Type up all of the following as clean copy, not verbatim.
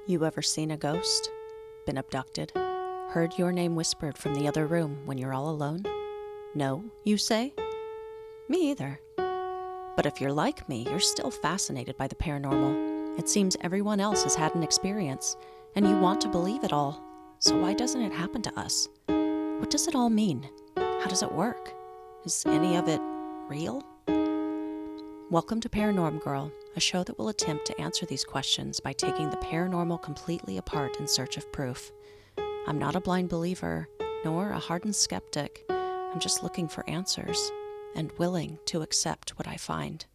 You ever seen a ghost? Been abducted? Heard your name whispered from the other room when you're all alone? No, you say? Me either. But if you're like me, you're still fascinated by the paranormal. It seems everyone else has had an experience, and you want to believe it all. So why doesn't it happen to us? What does it all mean? How does it work? Is any of it real? Welcome to Paranormal Girl, a show that will attempt to answer these questions by taking the paranormal completely apart in search of proof. I'm not a blind believer, nor a hardened skeptic. I'm just looking for answers and willing to accept what I find.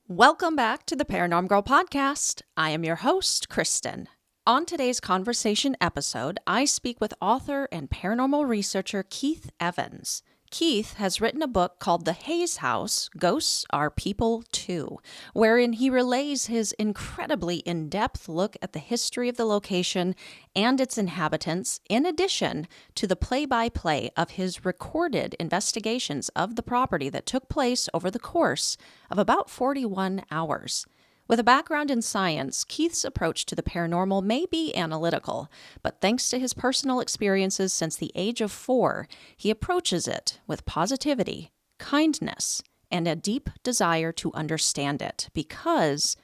Welcome back to the Paranormal Girl podcast. I am your host, Kristen. On today's conversation episode, I speak with author and paranormal researcher Keith Evans. Keith has written a book called The Hayes House, Ghosts Are People Too, wherein he relays his incredibly in-depth look at the history of the location and its inhabitants, in addition to the play-by-play of his recorded investigations of the property that took place over the course of about 41 hours. With a background in science, Keith's approach to the paranormal may be analytical, but thanks to his personal experiences since the age of 4, he approaches it with positivity, kindness, and a deep desire to understand it, because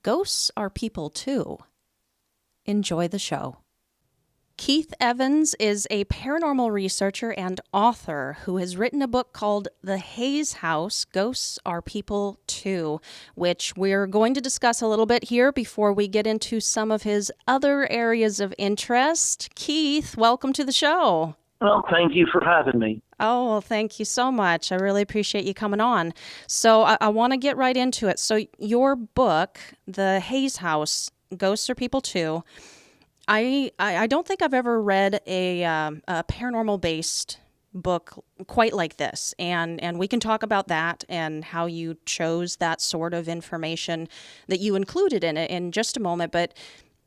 ghosts are people too. Enjoy the show. Keith Evans is a paranormal researcher and author who has written a book called The Hayes House, Ghosts Are People Too, which we're going to discuss a little bit here before we get into some of his other areas of interest. Keith, welcome to the show. Well, thank you for having me. Oh, well, thank you so much. I really appreciate you coming on. So I want to get right into it. So your book, The Hayes House, Ghosts Are People Too, I don't think I've ever read a paranormal-based book quite like this, and we can talk about that and how you chose that sort of information that you included in it in just a moment, but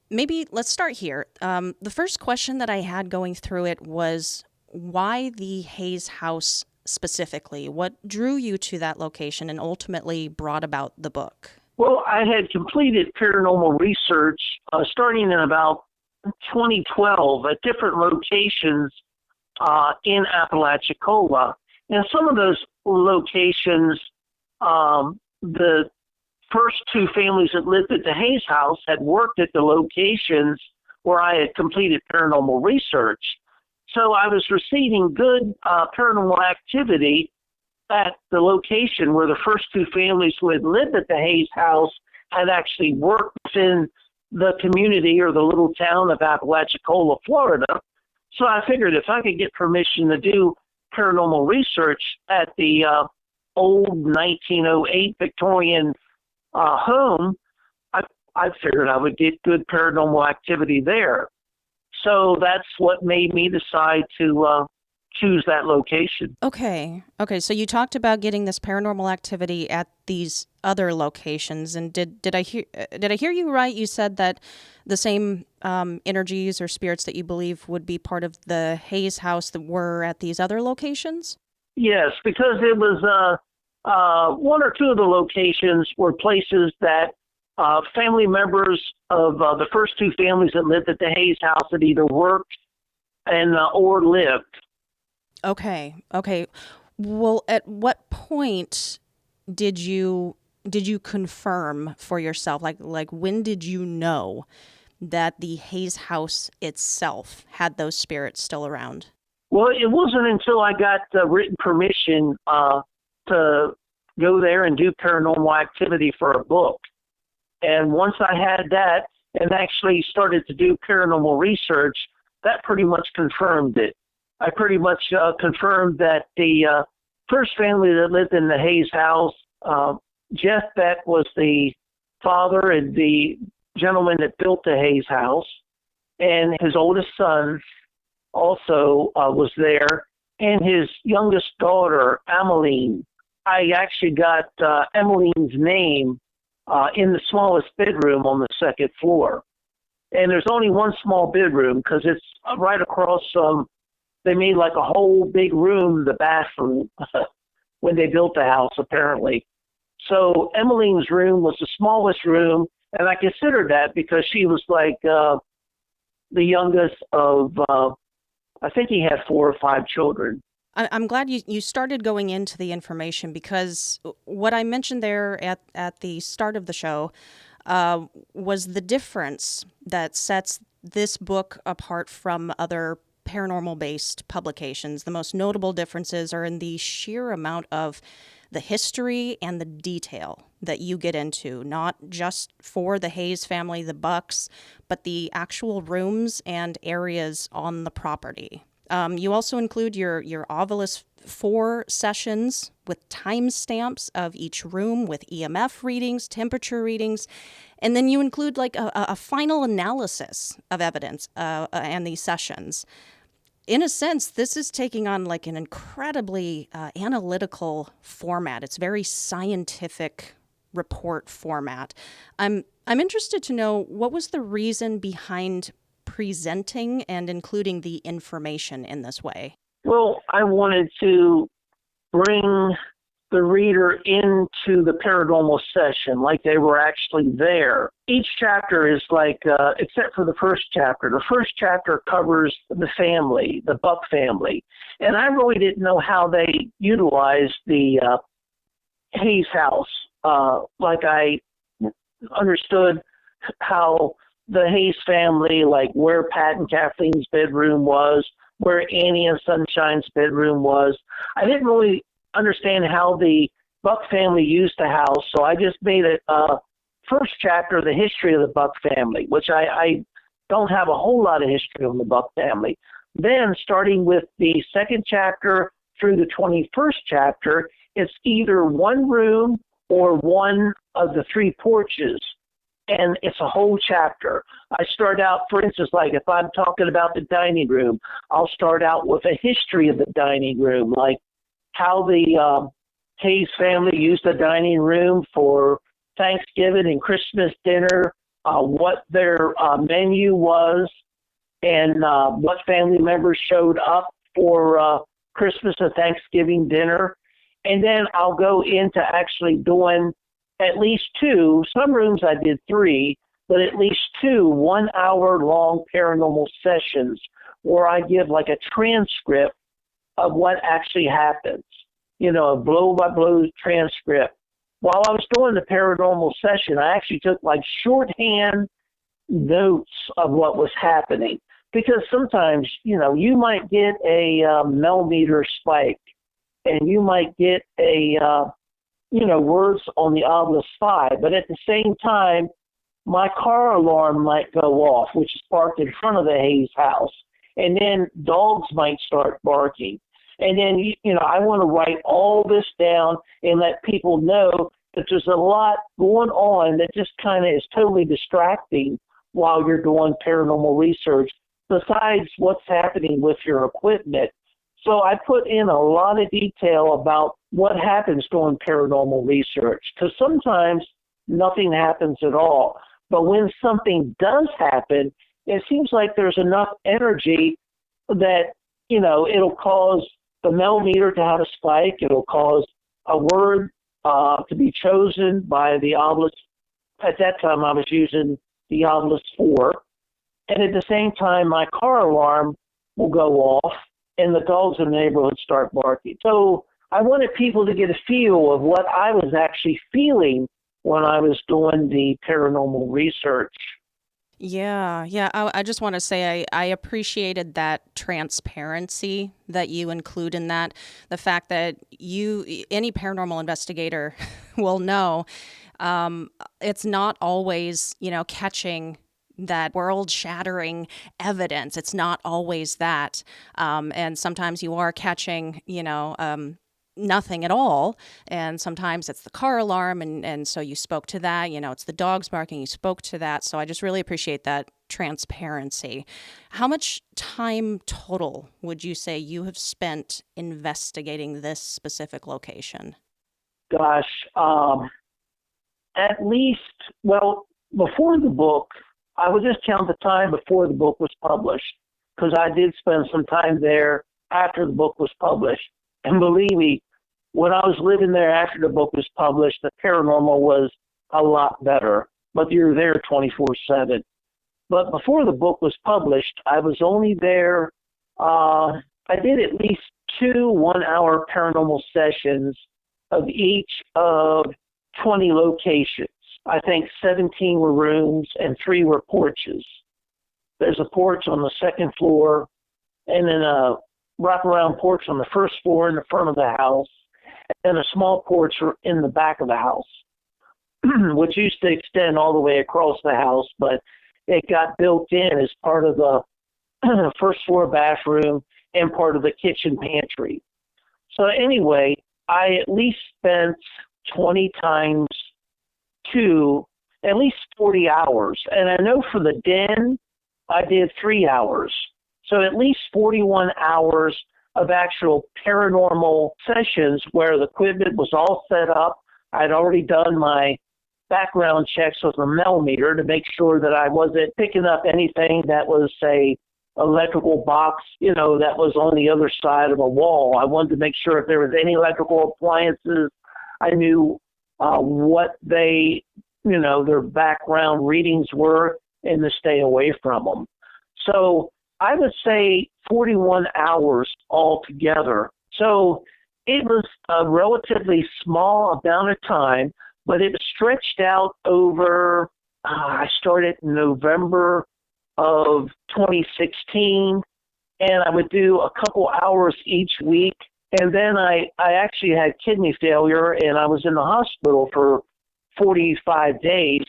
maybe let's start here. The first question that I had going through it was, why the Hayes House specifically? What drew you to that location and ultimately brought about the book? Well, I had completed paranormal research starting in about 2012 at different locations in Apalachicola. And some of those locations, the first two families that lived at the Hayes House had worked at the locations where I had completed paranormal research. So I was receiving good paranormal activity at the location where the first two families who had lived at the Hayes House had actually worked within the community or the little town of Apalachicola, Florida. So I figured if I could get permission to do paranormal research at the old 1908 Victorian home, I figured I would get good paranormal activity there. So that's what made me decide to choose that location. Okay. So you talked about getting this paranormal activity at these other locations, and did I hear you right? You said that the same energies or spirits that you believe would be part of the Hayes House that were at these other locations? Yes, because it was one or two of the locations were places that family members of the first two families that lived at the Hayes House had either worked and or lived. Okay. Well, at what point did you confirm for yourself? Like when did you know that the Hayes House itself had those spirits still around? Well, it wasn't until I got written permission to go there and do paranormal activity for a book. And once I had that and actually started to do paranormal research, that pretty much confirmed it. I pretty much confirmed that the first family that lived in the Hayes House, Jeff Beck was the father and the gentleman that built the Hayes House, and his oldest son also was there, and his youngest daughter, Emmeline. I actually got Emmeline's name in the smallest bedroom on the second floor. And there's only one small bedroom because it's right across they made like a whole big room, the bathroom, when they built the house, apparently. So Emmeline's room was the smallest room, And I considered that because she was like the youngest of, I think he had 4 or 5 children. I'm glad you started going into the information, because what I mentioned there at the start of the show was the difference that sets this book apart from other paranormal-based publications. The most notable differences are in the sheer amount of the history and the detail that you get into, not just for the Hayes family, the Bucks, but the actual rooms and areas on the property. You also include your Ovilus 4 sessions with timestamps of each room with EMF readings, temperature readings, and then you include like a final analysis of evidence and these sessions. In a sense, this is taking on like an incredibly analytical format. It's very scientific report format. I'm interested to know, what was the reason behind presenting and including the information in this way? Well, I wanted to bring the reader into the paranormal session like they were actually there. Each chapter is like, except for the first chapter. The first chapter covers the family, the Buck family. And I really didn't know how they utilized the Hayes house. Like I understood how the Hayes family, like where Pat and Kathleen's bedroom was, where Annie and Sunshine's bedroom was. I didn't really understand how the Buck family used the house, so I just made it first chapter, the history of the Buck family, which I don't have a whole lot of history on the Buck family. Then, starting with the second chapter through the 21st chapter, it's either one room or one of the 3 porches, and it's a whole chapter. I start out, for instance, like if I'm talking about the dining room, I'll start out with a history of the dining room, like how the Hayes family used the dining room for Thanksgiving and Christmas dinner, what their menu was, and what family members showed up for Christmas and Thanksgiving dinner. And then I'll go into actually doing at least 2, some rooms I did 3, but at least 2 one-hour-long paranormal sessions where I give like a transcript of what actually happens, you know, a blow-by-blow transcript. While I was doing the paranormal session, I actually took like shorthand notes of what was happening, because sometimes, you know, you might get a millimeter spike, and you might get a, words on the Ovilus 5, but at the same time, my car alarm might go off, which is parked in front of the Hayes house, and then dogs might start barking. And then, I want to write all this down and let people know that there's a lot going on that just kind of is totally distracting while you're doing paranormal research, besides what's happening with your equipment. So I put in a lot of detail about what happens during paranormal research, because sometimes nothing happens at all. But when something does happen, it seems like there's enough energy that, it'll cause the millimeter to have a spike. It'll cause a word to be chosen by the Ovilus. At that time, I was using the Ovilus 4. And at the same time, my car alarm will go off, and the dogs in the neighborhood start barking. So I wanted people to get a feel of what I was actually feeling when I was doing the paranormal research. Yeah. I just want to say I appreciated that transparency that you include in that. The fact that any paranormal investigator will know it's not always, catching that world-shattering evidence. It's not always that. And sometimes you are catching, nothing at all. And sometimes it's the car alarm. And so you spoke to that, it's the dogs barking. You spoke to that. So I just really appreciate that transparency. How much time total would you say you have spent investigating this specific location? Gosh, at least, before the book, I would just count the time before the book was published, because I did spend some time there after the book was published. And believe me, when I was living there after the book was published, the paranormal was a lot better. but you're there 24/7. But before the book was published, I was only there, I did at least 2 one-hour paranormal sessions of each of 20 locations. I think 17 were rooms and 3 were porches. There's a porch on the second floor, and then a wraparound porch on the first floor in the front of the house, and a small porch in the back of the house, which used to extend all the way across the house, but it got built in as part of the first floor bathroom and part of the kitchen pantry. So anyway, I at least spent 20 times 2, at least 40 hours. And I know for the den, I did 3 hours. So at least 41 hours of actual paranormal sessions where the equipment was all set up. I'd already done my background checks with a millimeter to make sure that I wasn't picking up anything that was, say, electrical box, that was on the other side of a wall. I wanted to make sure if there was any electrical appliances, I knew what they, their background readings were and to stay away from them. So I would say 41 hours altogether. So it was a relatively small amount of time, but it was stretched out over, I started in November of 2016, and I would do a couple hours each week. And then I actually had kidney failure, and I was in the hospital for 45 days,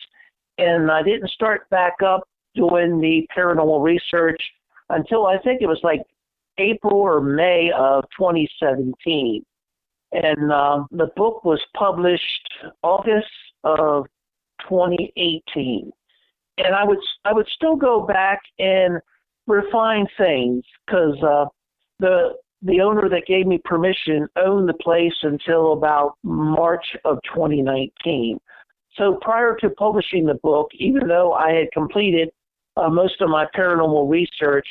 and I didn't start back up doing the paranormal research until I think it was like April or May of 2017. And the book was published August of 2018. And I would still go back and refine things because the owner that gave me permission owned the place until about March of 2019. So prior to publishing the book, even though I had completed most of my paranormal research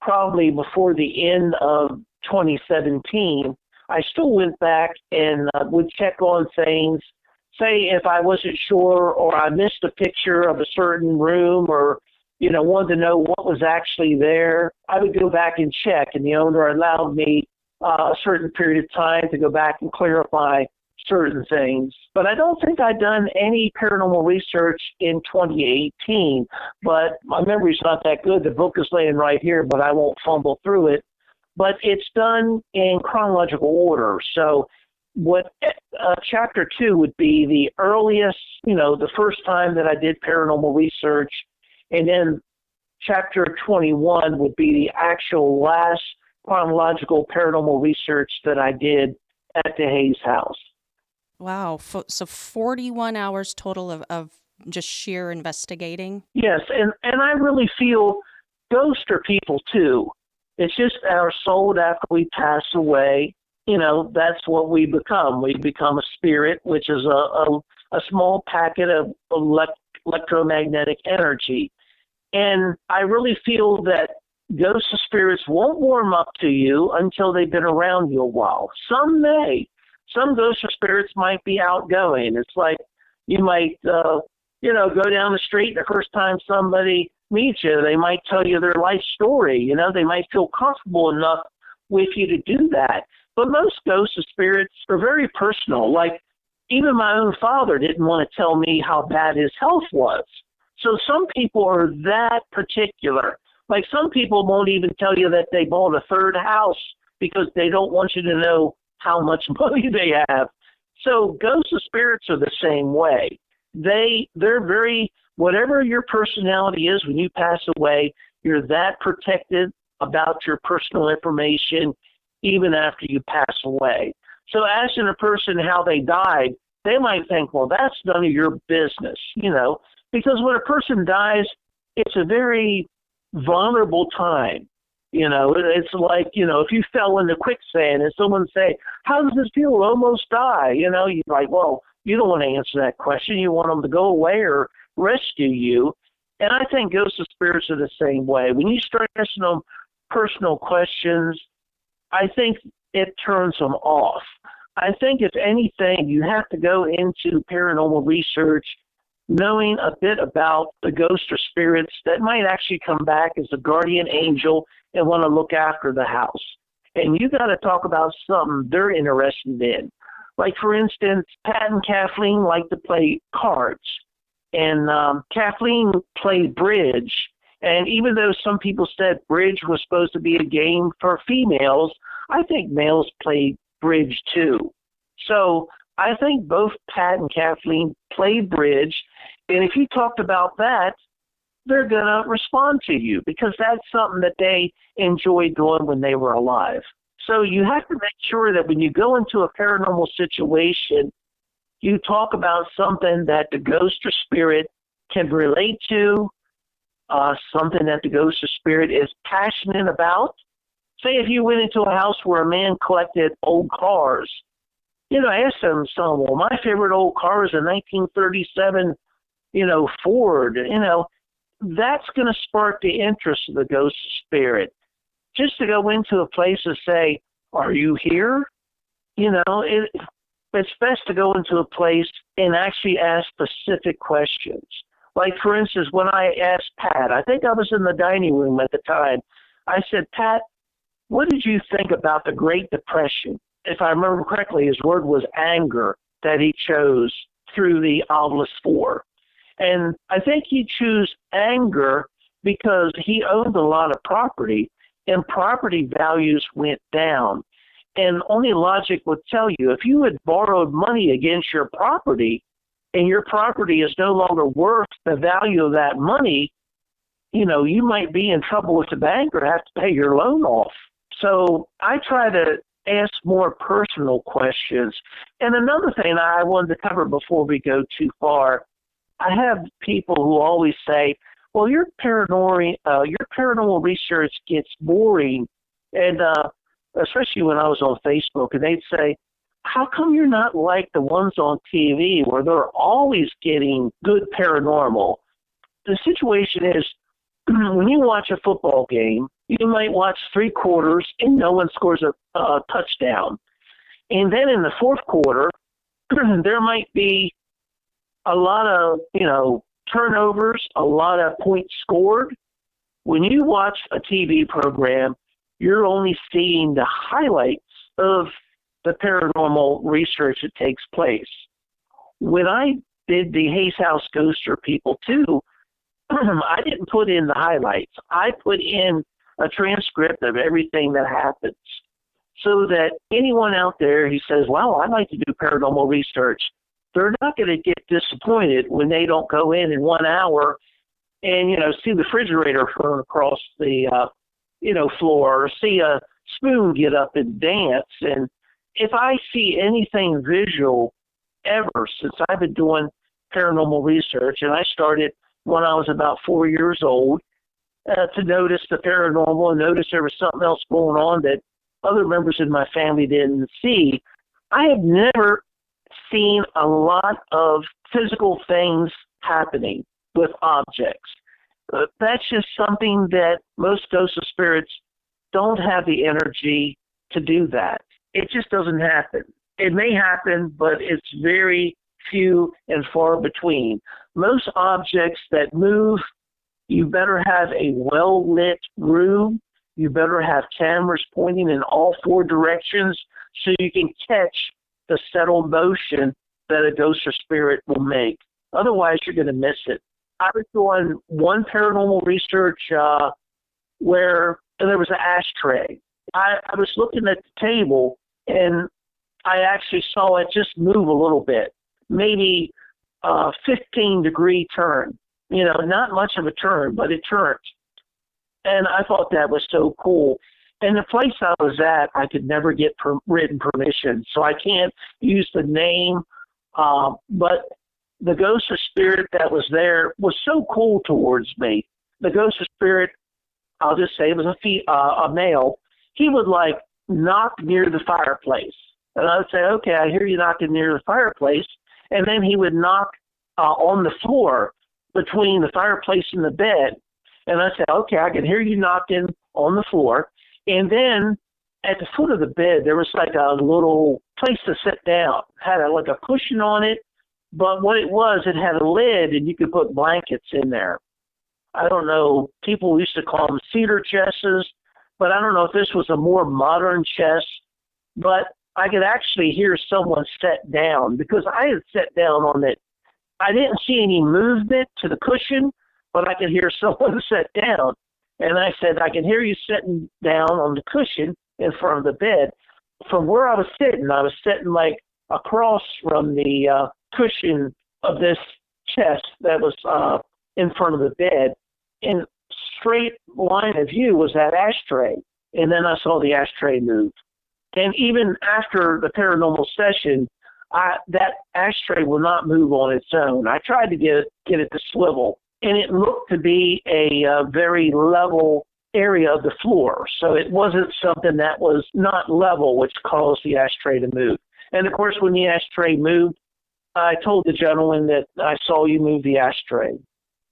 probably before the end of 2017, I still went back and would check on things. Say if I wasn't sure or I missed a picture of a certain room or, wanted to know what was actually there, I would go back and check, and the owner allowed me a certain period of time to go back and clarify certain things. But I don't think I'd done any paranormal research in 2018, but my memory's not that good. The book is laying right here, but I won't fumble through it. But it's done in chronological order. So what chapter 2 would be the earliest, the first time that I did paranormal research, and then chapter 21 would be the actual last chronological paranormal research that I did at the Hayes house. Wow. So 41 hours total of just sheer investigating? Yes, and I really feel ghosts are people too. It's just our soul after we pass away. That's what we become. We become a spirit, which is a small packet of electromagnetic energy. And I really feel that ghosts and spirits won't warm up to you until they've been around you a while. Some may. Some ghosts or spirits might be outgoing. It's like you might, go down the street the first time somebody meets you. They might tell you their life story. They might feel comfortable enough with you to do that. But most ghosts and spirits are very personal. Like, even my own father didn't want to tell me how bad his health was. So some people are that particular. Like, some people won't even tell you that they bought a third house because they don't want you to know how much money they have. So ghosts and spirits are the same way. They're very, whatever your personality is when you pass away, you're that protected about your personal information even after you pass away. So asking a person how they died, they might think, well, that's none of your business, because when a person dies, it's a very vulnerable time. It's like, if you fell into quicksand and someone say, how does this feel to almost die? You're like, well, you don't want to answer that question. You want them to go away or rescue you. And I think ghosts and spirits are the same way. When you start asking them personal questions, I think it turns them off. I think if anything, you have to go into paranormal research knowing a bit about the ghosts or spirits that might actually come back as a guardian angel and want to look after the house. And you got to talk about something they're interested in. Like, for instance, Pat and Kathleen like to play cards. And Kathleen played bridge. And even though some people said bridge was supposed to be a game for females, I think males played bridge too. So I think both Pat and Kathleen played bridge. And if you talked about that, they're going to respond to you because that's something that they enjoyed doing when they were alive. So you have to make sure that when you go into a paranormal situation, you talk about something that the ghost or spirit can relate to, something that the ghost or spirit is passionate about. Say if you went into a house where a man collected old cars, ask them, well, my favorite old car is a 1937, Ford, that's going to spark the interest of the ghost or spirit. Just to go into a place and say, are you here? It's best to go into a place and actually ask specific questions. Like, for instance, when I asked Pat, I think I was in the dining room at the time, I said, Pat, what did you think about the Great Depression? If I remember correctly, his word was anger that he chose through the obelisk 4. And I think he chose anger because he owned a lot of property, and property values went down. And only logic would tell you, if you had borrowed money against your property and your property is no longer worth the value of that money, you might be in trouble with the bank or have to pay your loan off. So I try to ask more personal questions. And another thing I wanted to cover before we go too far, I have people who always say, well, your paranormal research gets boring. And especially when I was on Facebook, and they'd say, how come you're not like the ones on TV where they're always getting good paranormal? The situation is, when you watch a football game, you might watch 3 quarters and no one scores a touchdown. And then in the fourth quarter, there might be a lot of, turnovers, a lot of points scored. When you watch a TV program, you're only seeing the highlights of the paranormal research that takes place. When I did the Hayes House Ghoster people too, I didn't put in the highlights. I put in a transcript of everything that happens so that anyone out there who says, well, I'd like to do paranormal research, they're not going to get disappointed when they don't go in 1 hour and, see the refrigerator thrown across the, floor, or see a spoon get up and dance. And if I see anything visual ever since I've been doing paranormal research, and I started when I was about 4 years old, to notice the paranormal and notice there was something else going on that other members of my family didn't see, I have never seen a lot of physical things happening with objects. That's just something that most ghosts or spirits don't have the energy to do that. It just doesn't happen. It may happen, but it's very few and far between. Most objects that move, you better have a well-lit room. You better have cameras pointing in all 4 directions so you can catch the settled motion that a ghost or spirit will make. Otherwise, you're going to miss it. I was doing one paranormal research where there was an ashtray. I was looking at the table, and I actually saw it just move a little bit, maybe a 15-degree turn. Not much of a turn, but it turned. And I thought that was so cool. And the place I was at, I could never get written permission, so I can't use the name. But the ghost or spirit that was there was so cool towards me. The ghost or spirit, I'll just say it was a male. He would knock near the fireplace. And I would say, okay, I hear you knocking near the fireplace. And then he would knock on the floor between the fireplace and the bed. And I said, okay, I can hear you knocking on the floor. And then at the foot of the bed, there was a little place to sit down. Had a cushion on it, But what it had a lid, and you could put blankets in there. I don't know, people used to call them cedar chests, but I don't know if this was a more modern chest. But I could actually hear someone sit down because I had sat down on it. I didn't see any movement to the cushion, but I could hear someone sit down. And I said, I can hear you sitting down on the cushion in front of the bed. From where I was sitting like across from the cushion of this chest that was in front of the bed. In straight line of view was that ashtray. And then I saw the ashtray move. And even after the paranormal session, that ashtray will not move on its own. I tried to get it to swivel, and it looked to be a very level area of the floor. So it wasn't something that was not level, which caused the ashtray to move. And, of course, when the ashtray moved, I told the gentleman that I saw you move the ashtray.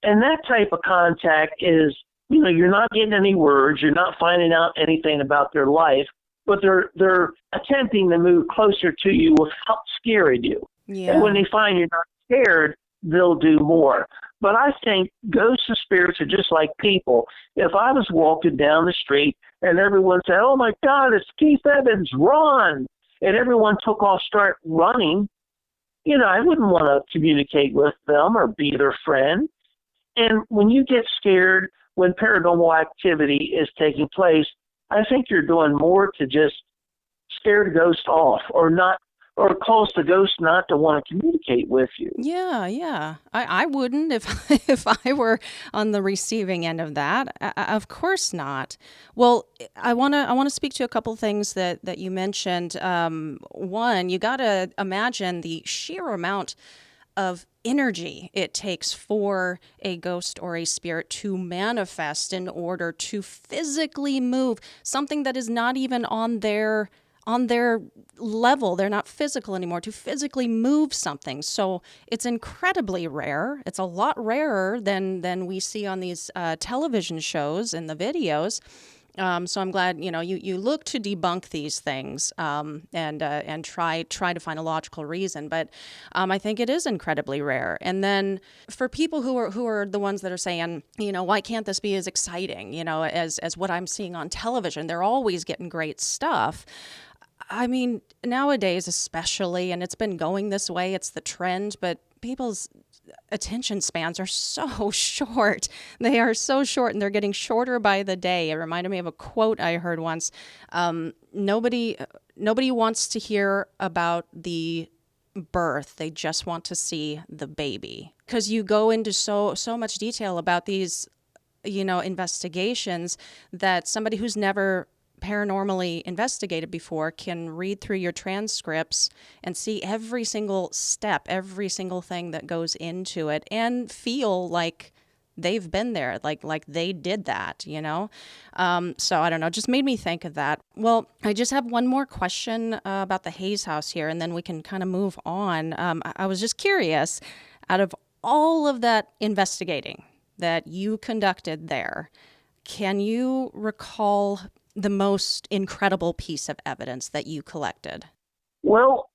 And that type of contact is, you're not getting any words. You're not finding out anything about their life, but they're attempting to move closer to you without scaring you. Yeah. And when they find you're not scared, they'll do more. But I think ghosts and spirits are just like people. If I was walking down the street and everyone said, "Oh my God, it's Keith Evans, run!" and everyone took off, start running, I wouldn't want to communicate with them or be their friend. And when you get scared, when paranormal activity is taking place, I think you're doing more to just scare the ghost off or cause the ghost not to want to communicate with you. Yeah. I wouldn't if if I were on the receiving end of that. Of course not. Well, I want to speak to a couple things that you mentioned. One, you got to imagine the sheer amount of energy it takes for a ghost or a spirit to manifest in order to physically move something that is not even on their level. They're not physical anymore, to physically move something. So it's incredibly rare. It's a lot rarer than we see on these television shows and the videos. So I'm glad you look to debunk these things and try to find a logical reason. But I think it is incredibly rare. And then for people who are the ones that are saying, why can't this be as exciting, as what I'm seeing on television? They're always getting great stuff. I mean, nowadays especially, and it's been going this way, it's the trend, but people's attention spans are so short. They are so short, and they're getting shorter by the day. It reminded me of a quote I heard once. Nobody wants to hear about the birth. They just want to see the baby. Because you go into so much detail about these, investigations that somebody who's never paranormally investigated before can read through your transcripts and see every single step, every single thing that goes into it, and feel like they've been there, like they did that, So I don't know, just made me think of that. Well, I just have one more question about the Hayes house here, and then we can kind of move on. I was just curious, out of all of that investigating that you conducted there, can you recall the most incredible piece of evidence that you collected? Well,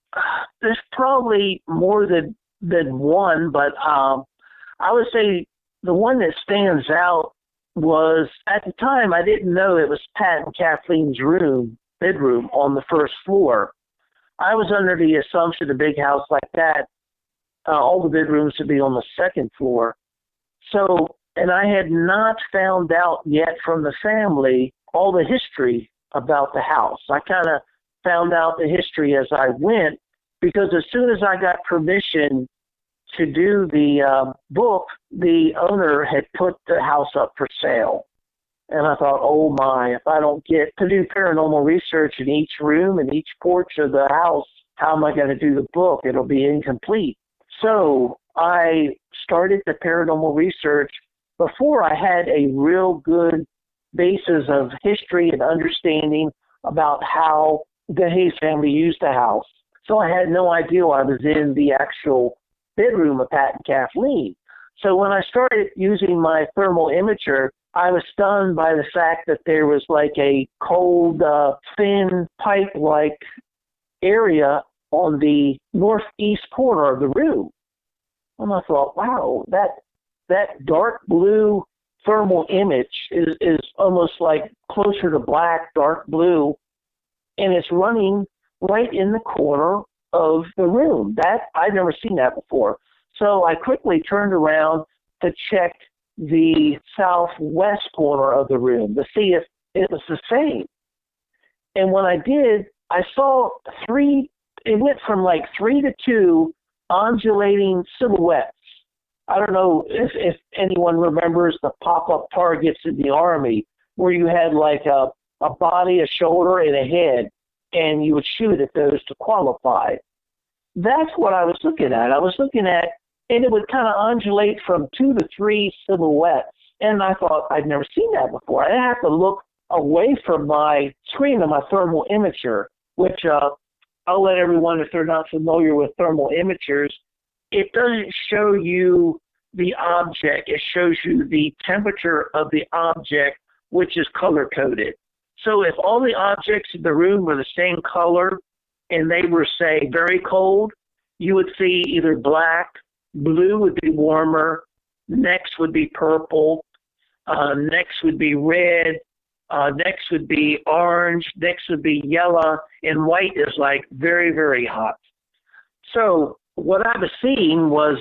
there's probably more than one, but I would say the one that stands out was, at the time, I didn't know it was Pat and Kathleen's bedroom on the first floor. I was under the assumption a big house like that, all the bedrooms would be on the second floor. So, and I had not found out yet from the family all the history about the house. I kind of found out the history as I went, because as soon as I got permission to do the book, the owner had put the house up for sale. And I thought, oh my, if I don't get to do paranormal research in each room and each porch of the house, how am I going to do the book? It'll be incomplete. So I started the paranormal research before I had a real good basis of history and understanding about how the Hayes family used the house. So I had no idea I was in the actual bedroom of Pat and Kathleen. So when I started using my thermal imager, I was stunned by the fact that there was like a cold, thin pipe-like area on the northeast corner of the room. And I thought, wow, that dark blue thermal image is almost like closer to black, dark blue, and it's running right in the corner of the room. That I've never seen that before. So I quickly turned around to check the southwest corner of the room to see if it was the same. And when I did, I saw it went from like 3 to 2 undulating silhouettes. I don't know if anyone remembers the pop-up targets in the Army where you had like a body, a shoulder, and a head, and you would shoot at those to qualify. That's what I was looking at. And it would kind of undulate from 2 to 3 silhouettes. And I thought, I'd never seen that before. I have to look away from my screen of my thermal imager, which I'll let everyone, if they're not familiar with thermal imagers, it doesn't show you the object. It shows you the temperature of the object, which is color-coded. So if all the objects in the room were the same color and they were, say, very cold, you would see either black, blue would be warmer, next would be purple, next would be red, next would be orange, next would be yellow, and white is like very, very hot. So what I was seeing was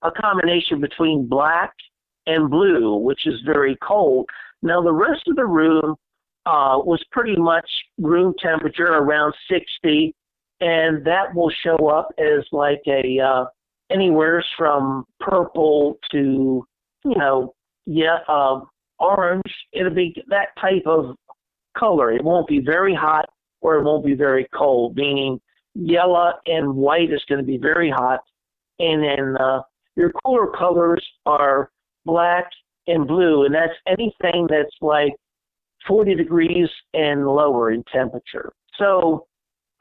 a combination between black and blue, which is very cold. Now the rest of the room was pretty much room temperature around 60, and that will show up as like anywhere from purple to, orange. It'll be that type of color. It won't be very hot or it won't be very cold, meaning yellow and white is going to be very hot. And then your cooler colors are black and blue, and that's anything that's like 40 degrees and lower in temperature. So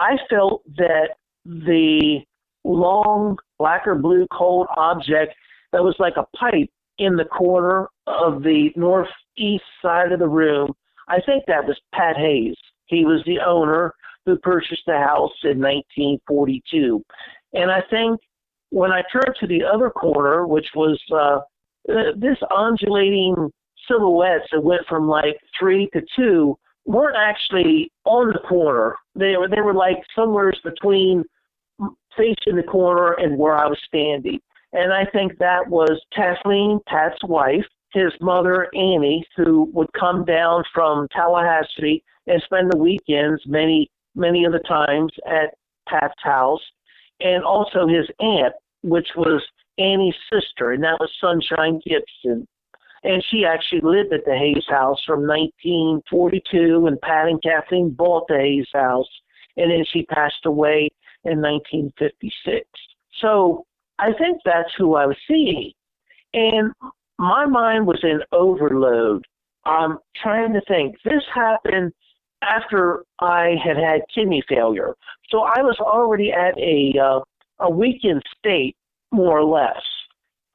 I felt that the long black or blue cold object that was like a pipe in the corner of the northeast side of the room, I think that was Pat Hayes. He was the owner who purchased the house in 1942. And I think when I turned to the other corner, which was this undulating silhouettes that went from like 3 to 2, weren't actually on the corner. They were like somewhere between facing the corner and where I was standing. And I think that was Kathleen, Pat's wife, his mother, Annie, who would come down from Tallahassee and spend the weekends many of the times at Pat's house, and also his aunt, which was Annie's sister, and that was Sunshine Gibson. And she actually lived at the Hayes house from 1942, and Pat and Kathleen bought the Hayes house, and then she passed away in 1956. So I think that's who I was seeing. And my mind was in overload. I'm trying to think. This happened after I had kidney failure. So I was already at a weakened state, more or less.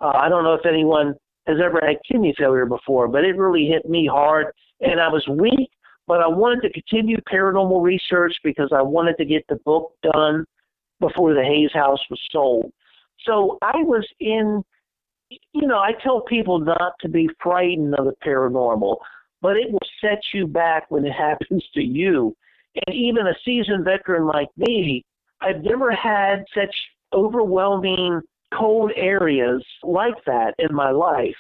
I don't know if anyone has ever had kidney failure before, but it really hit me hard. And I was weak, but I wanted to continue paranormal research because I wanted to get the book done before the Hayes house was sold. So I was in, I tell people not to be frightened of the paranormal, but it will set you back when it happens to you. And even a seasoned veteran like me, I've never had such overwhelming cold areas like that in my life.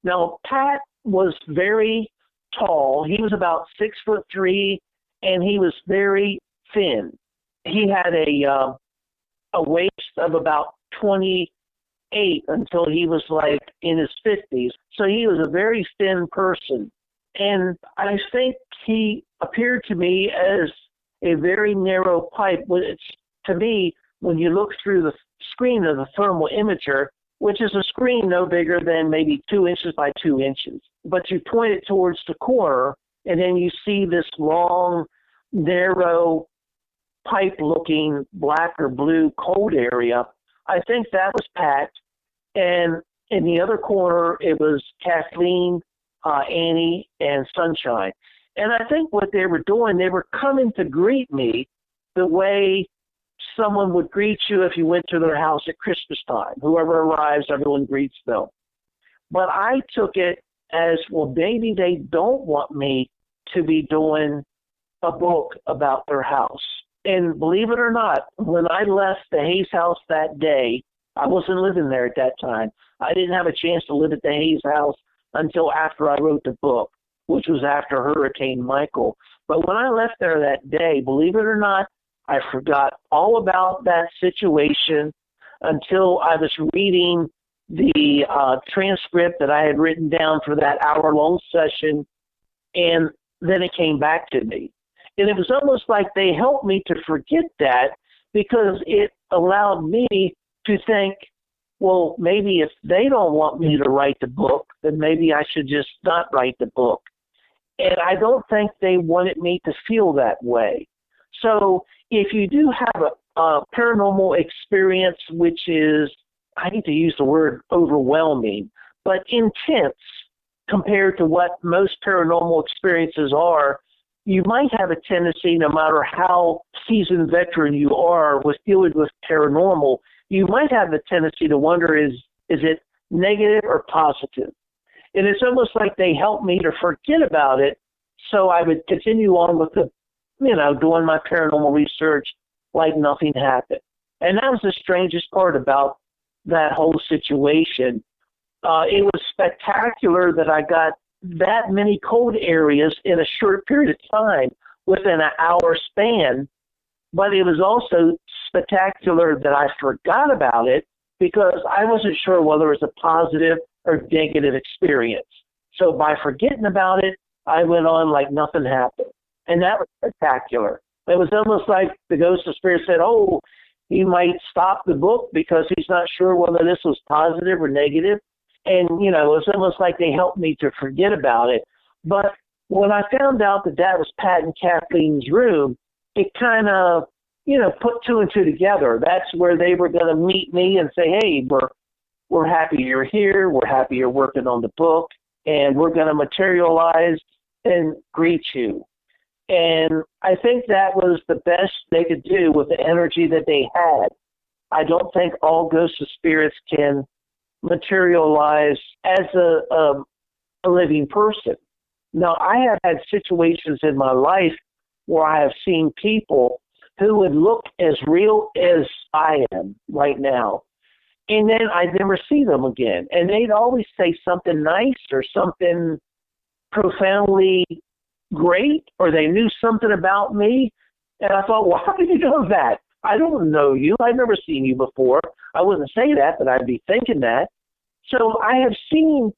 Now, Pat was very tall. He was about 6'3", and he was very thin. He had a waist of about 28 until he was like in his 50s. So he was a very thin person. And I think he appeared to me as a very narrow pipe, which to me, when you look through the screen of the thermal imager, which is a screen no bigger than maybe 2 inches by 2 inches, but you point it towards the corner, and then you see this long, narrow, pipe-looking black or blue cold area. I think that was Pat, and in the other corner, it was Kathleen, Annie, and Sunshine. And I think what they were doing, they were coming to greet me the way someone would greet you if you went to their house at Christmas time. Whoever arrives, everyone greets them. But I took it as, well, maybe they don't want me to be doing a book about their house. And believe it or not, when I left the Hayes house that day, I wasn't living there at that time. I didn't have a chance to live at the Hayes house until after I wrote the book, which was after Hurricane Michael. But when I left there that day, believe it or not, I forgot all about that situation until I was reading the transcript that I had written down for that hour-long session, and then it came back to me. And it was almost like they helped me to forget that, because it allowed me to think, well, maybe if they don't want me to write the book, then maybe I should just not write the book. And I don't think they wanted me to feel that way. So if you do have a paranormal experience, which is, I hate to use the word overwhelming, but intense compared to what most paranormal experiences are, you might have a tendency, no matter how seasoned veteran you are with dealing with paranormal, you might have the tendency to wonder, is it negative or positive? And it's almost like they helped me to forget about it, so I would continue on with doing my paranormal research like nothing happened. And that was the strangest part about that whole situation. It was spectacular that I got that many code areas in a short period of time within an hour span, but it was also spectacular that I forgot about it because I wasn't sure whether it was a positive or negative experience. So by forgetting about it, I went on like nothing happened. And that was spectacular. It was almost like the ghost of spirit said, oh, he might stop the book because he's not sure whether this was positive or negative. And, it was almost like they helped me to forget about it. But when I found out that that was Pat and Kathleen's room, it kind of, put two and two together. That's where they were going to meet me and say, hey, we're happy you're here. We're happy you're working on the book. And we're going to materialize and greet you. And I think that was the best they could do with the energy that they had. I don't think all ghosts of spirits can materialize as a living person. Now, I have had situations in my life where I have seen people who would look as real as I am right now. And then I'd never see them again. And they'd always say something nice or something profoundly great, or they knew something about me. And I thought, well, how did you know that? I don't know you. I've never seen you before. I wouldn't say that, but I'd be thinking that. So I have seen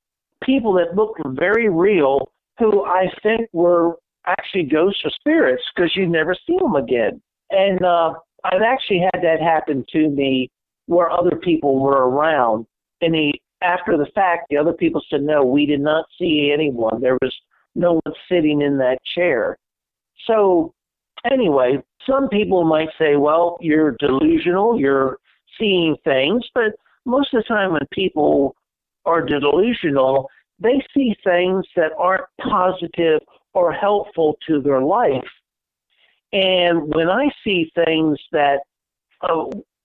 people that looked very real who I think were actually ghosts or spirits because you never see them again. And I've actually had that happen to me where other people were around. And after the fact, the other people said, no, we did not see anyone. There was no one sitting in that chair. So anyway, some people might say, well, you're delusional, you're seeing things, but most of the time when people are delusional, they see things that aren't positive or helpful to their life. And when I see things that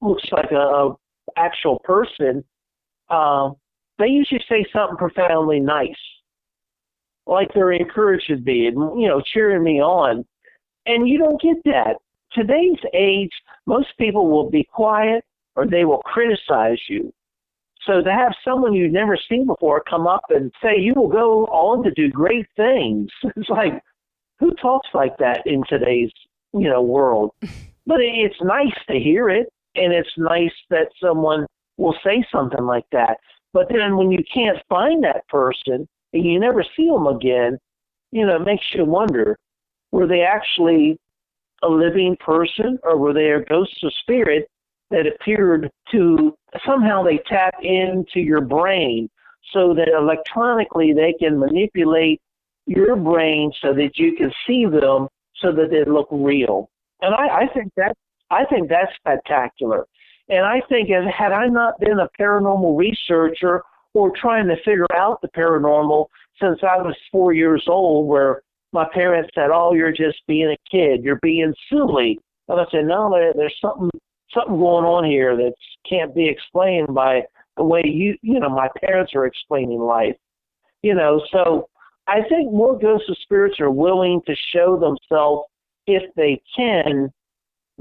looks like a actual person, they usually say something profoundly nice, like they're encouraging me and, cheering me on. And you don't get that. Today's age, most people will be quiet or they will criticize you. So to have someone you've never seen before come up and say you will go on to do great things, it's like, who talks like that in today's, world? But it's nice to hear it, and it's nice that someone will say something like that. But then when you can't find that person and you never see them again, it makes you wonder, were they actually a living person, or were they a ghost or spirit that appeared to somehow they tap into your brain so that electronically they can manipulate your brain so that you can see them so that they look real? And I think that's spectacular. And I think had I not been a paranormal researcher or trying to figure out the paranormal since I was 4 years old, where my parents said, oh, you're just being a kid, you're being silly. And I said, no, there's something something going on here that can't be explained by the way my parents are explaining life. So I think more ghosts of spirits are willing to show themselves if they can,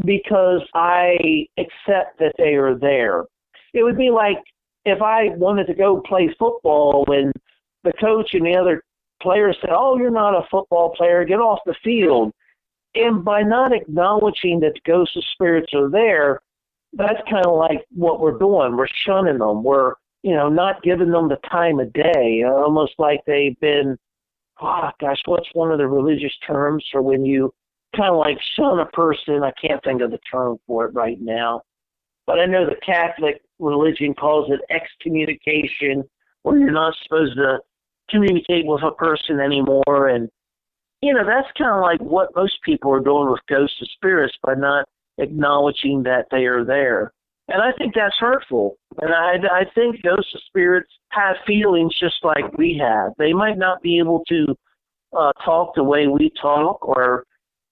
because I accept that they are there. It would be like if I wanted to go play football and the coach and the other players said, "Oh, you're not a football player, get off the field." And by not acknowledging that the ghosts of spirits are there, that's kind of like what we're doing. We're shunning them. We're, not giving them the time of day, almost like they've been, what's one of the religious terms for when you kind of like shun a person? I can't think of the term for it right now. But I know the Catholic religion calls it excommunication, where you're not supposed to communicate with a person anymore. And, that's kind of like what most people are doing with ghosts of spirits by not acknowledging that they are there. And I think that's hurtful. And I think ghosts of spirits have feelings just like we have. They might not be able to talk the way we talk, or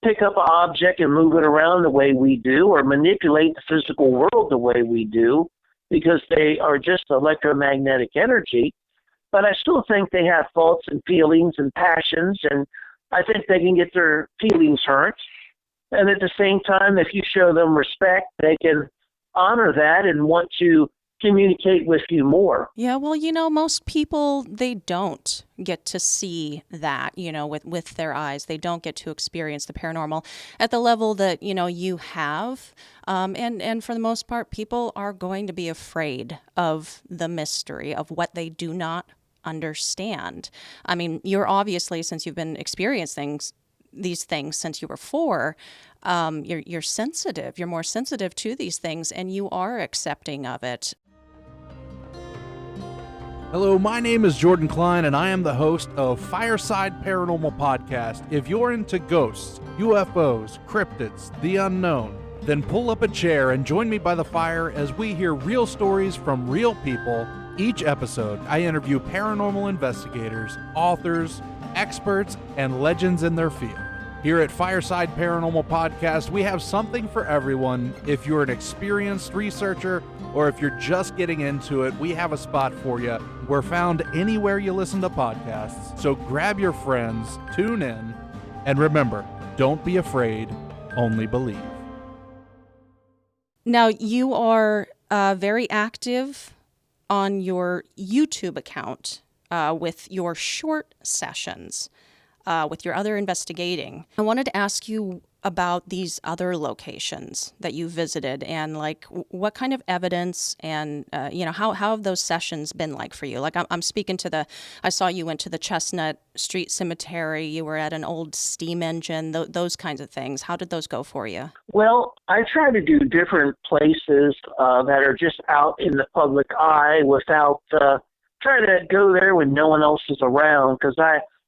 pick up an object and move it around the way we do, or manipulate the physical world the way we do, because they are just electromagnetic energy. But I still think they have thoughts and feelings and passions, and I think they can get their feelings hurt. And at the same time, if you show them respect, they can honor that and want to communicate with you more. Yeah, well, most people, they don't get to see that, with their eyes. They don't get to experience the paranormal at the level that, you have. And for the most part, people are going to be afraid of the mystery of what they do not understand. I mean, you're obviously, since you've been experiencing these things since you were 4, you're sensitive. You're more sensitive to these things, and you are accepting of it. Hello, my name is Jordan Klein, and I am the host of Fireside Paranormal Podcast. If you're into ghosts, UFOs, cryptids, the unknown, then pull up a chair and join me by the fire as we hear real stories from real people. Each episode, I interview paranormal investigators, authors, experts, and legends in their field. Here at Fireside Paranormal Podcast, we have something for everyone. If you're an experienced researcher or if you're just getting into it, we have a spot for you. We're found anywhere you listen to podcasts, so grab your friends, tune in, and remember, don't be afraid, only believe. Now, you are very active on your YouTube account with your short sessions, with your other investigating. I wanted to ask you about these other locations that you visited, and what kind of evidence and how have those sessions been like for you? Like I'm speaking to I saw you went to the Chestnut Street Cemetery, you were at an old steam engine, those kinds of things. How did those go for you? Well, I try to do different places that are just out in the public eye without trying to go there when no one else is around, because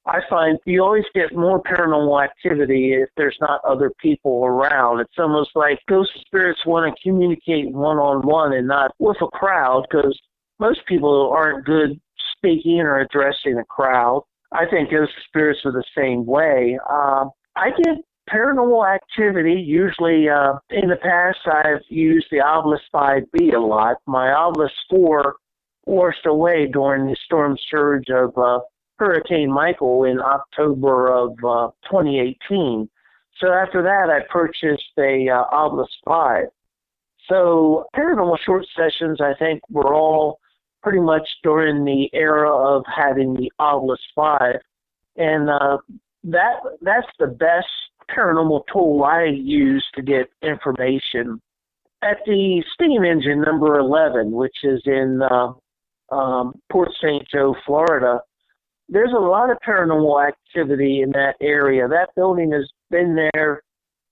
I find you always get more paranormal activity if there's not other people around. It's almost like ghost spirits want to communicate one-on-one and not with a crowd, because most people aren't good speaking or addressing a crowd. I think ghost spirits are the same way. I get paranormal activity. Usually in the past, I've used the Obelisk 5B a lot. My Obelisk 4 washed away during the storm surge of Hurricane Michael in October of 2018. So after that, I purchased a Obelisk 5. So paranormal short sessions, I think, were all pretty much during the era of having the Obelisk 5. And that's the best paranormal tool I use to get information. At the steam engine number 11, which is in Port St. Joe, Florida, there's a lot of paranormal activity in that area. That building has been there,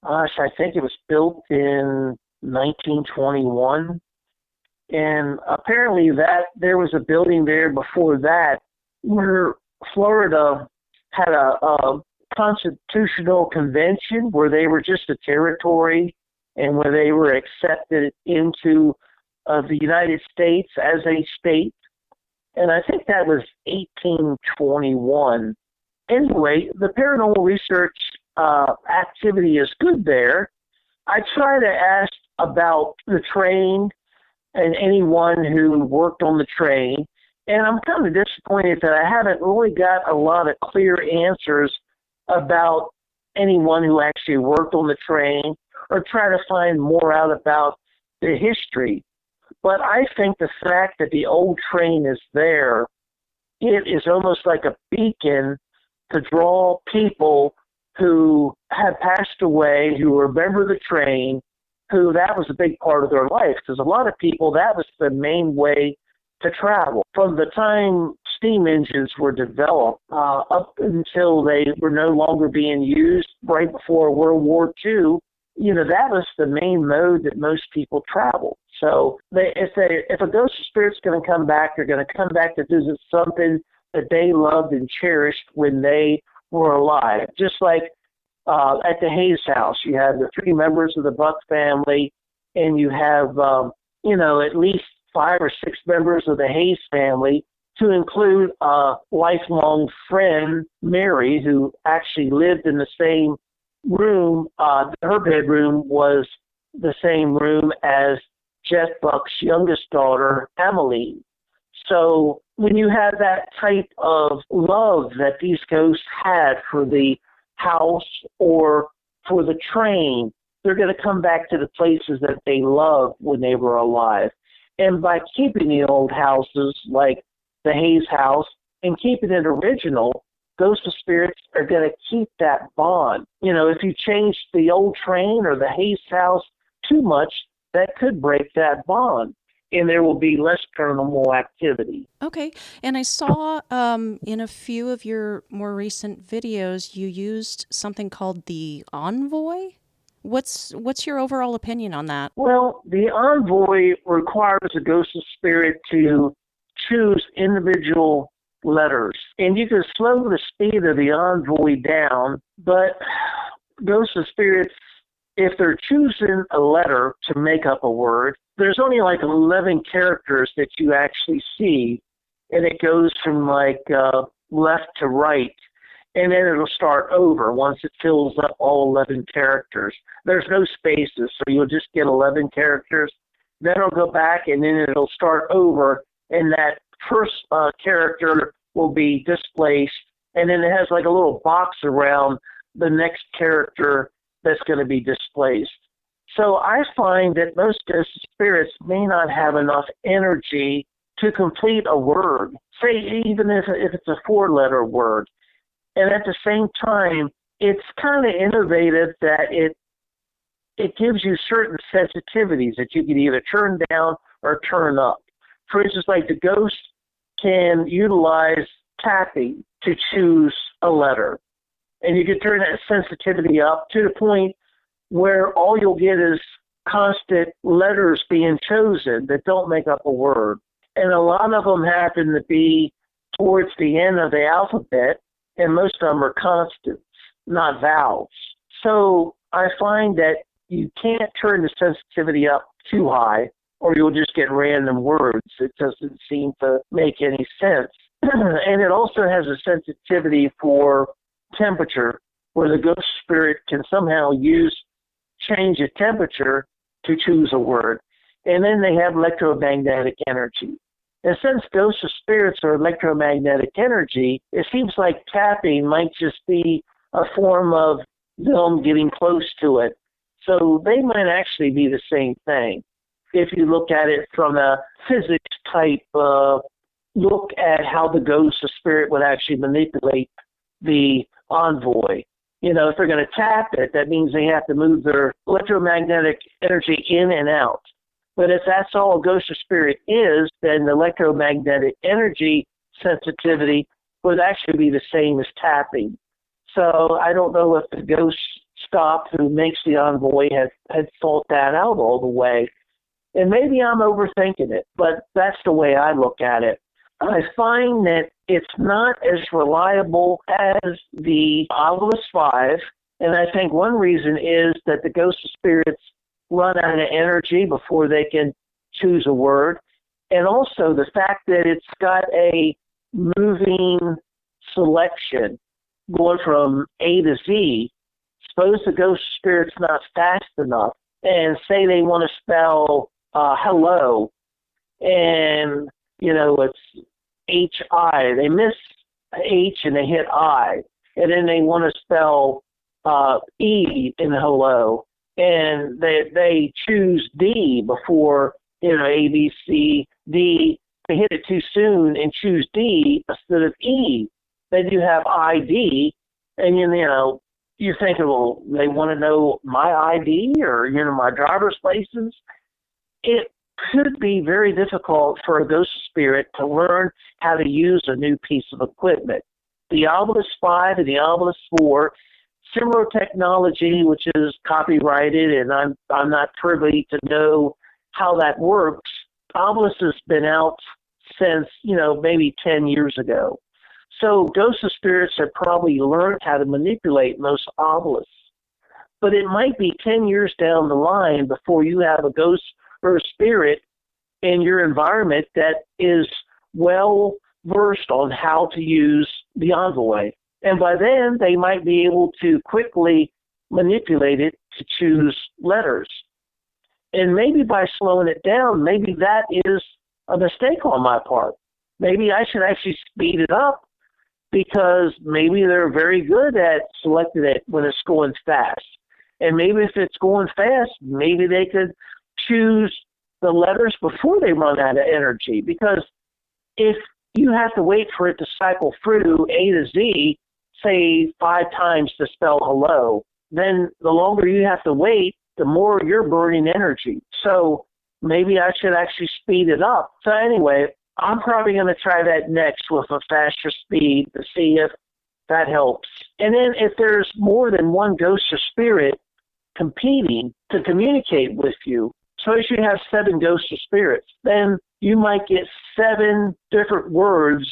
I think it was built in 1921. And apparently there was a building there before that where Florida had a constitutional convention where they were just a territory and where they were accepted into the United States as a state. And I think that was 1821. Anyway, the paranormal research activity is good there. I try to ask about the train and anyone who worked on the train. And I'm kind of disappointed that I haven't really got a lot of clear answers about anyone who actually worked on the train, or try to find more out about the history. But I think the fact that the old train is there, it is almost like a beacon to draw people who have passed away, who remember the train, who that was a big part of their life. Because a lot of people, that was the main way to travel. From the time steam engines were developed up until they were no longer being used right before World War II, that was the main mode that most people traveled. So if a ghost or spirit's going to come back, they're going to come back to visit something that they loved and cherished when they were alive. Just like at the Hayes house, you have the 3 members of the Buck family, and you have, at least 5 or 6 members of the Hayes family, to include a lifelong friend, Mary, who actually lived in the same room. Her bedroom was the same room as Jeff Buck's youngest daughter, Emily. So when you have that type of love that these ghosts had for the house or for the train, they're going to come back to the places that they loved when they were alive. And by keeping the old houses like the Hayes house and keeping it original, ghosts of spirits are going to keep that bond. If you change the old train or the Hayes house too much, that could break that bond, and there will be less paranormal activity. Okay, and I saw in a few of your more recent videos, you used something called the Envoy. What's your overall opinion on that? Well, the Envoy requires a ghost of spirit to choose individual letters, and you can slow the speed of the Envoy down, but ghosts of spirits, if they're choosing a letter to make up a word, there's only like 11 characters that you actually see, and it goes from left to right, and then it'll start over once it fills up all 11 characters. There's no spaces, so you'll just get 11 characters. Then it'll go back, and then it'll start over, and that first character will be displaced, and then it has like a little box around the next character that's going to be displaced. So I find that most ghost spirits may not have enough energy to complete a word, say even if it's a 4-letter word. And at the same time, it's kind of innovative that it gives you certain sensitivities that you can either turn down or turn up. For instance, like the ghost can utilize tapping to choose a letter. And you can turn that sensitivity up to the point where all you'll get is constant letters being chosen that don't make up a word. And a lot of them happen to be towards the end of the alphabet, and most of them are consonants, not vowels. So I find that you can't turn the sensitivity up too high, or you'll just get random words. It doesn't seem to make any sense. And it also has a sensitivity for temperature, where the ghost spirit can somehow change the temperature to choose a word. And then they have electromagnetic energy. And since ghosts of spirits are electromagnetic energy, it seems like tapping might just be a form of them getting close to it. So they might actually be the same thing. If you look at it from a physics type look at how the ghost of spirit would actually manipulate the Envoy. If they're going to tap it, that means they have to move their electromagnetic energy in and out. But if that's all a ghost of spirit is, then the electromagnetic energy sensitivity would actually be the same as tapping. So I don't know if the ghost stop who makes the Envoy had thought that out all the way. And maybe I'm overthinking it, but that's the way I look at it. I find that it's not as reliable as the Ovilus 5, and I think one reason is that the ghost of spirits run out of energy before they can choose a word, and also the fact that it's got a moving selection going from A to Z. Suppose the ghost of spirit's not fast enough, and say they want to spell hello, and, it's H-I. They miss H and they hit I. And then they want to spell E in hello, and they choose D before, A, B, C, D. They hit it too soon and choose D instead of E. Then you have ID, and you're thinking, well, they want to know my ID or my driver's license. It could be very difficult for a ghost spirit to learn how to use a new piece of equipment. The Obelisk 5 and the Obelisk 4, similar technology, which is copyrighted, and I'm not privy to know how that works. Obelisk has been out since, maybe 10 years ago. So ghost spirits have probably learned how to manipulate most obelisks. But it might be 10 years down the line before you have a ghost or a spirit in your environment that is well versed on how to use the Envoy. And by then, they might be able to quickly manipulate it to choose letters. And maybe by slowing it down, maybe that is a mistake on my part. Maybe I should actually speed it up, because maybe they're very good at selecting it when it's going fast. And maybe if it's going fast, maybe they could choose the letters before they run out of energy. Because if you have to wait for it to cycle through A to Z, say 5 times to spell hello, then the longer you have to wait, the more you're burning energy. So maybe I should actually speed it up. So anyway, I'm probably going to try that next with a faster speed to see if that helps. And then if there's more than one ghost or spirit competing to communicate with you, suppose you have 7 ghosts or spirits, then you might get 7 different words,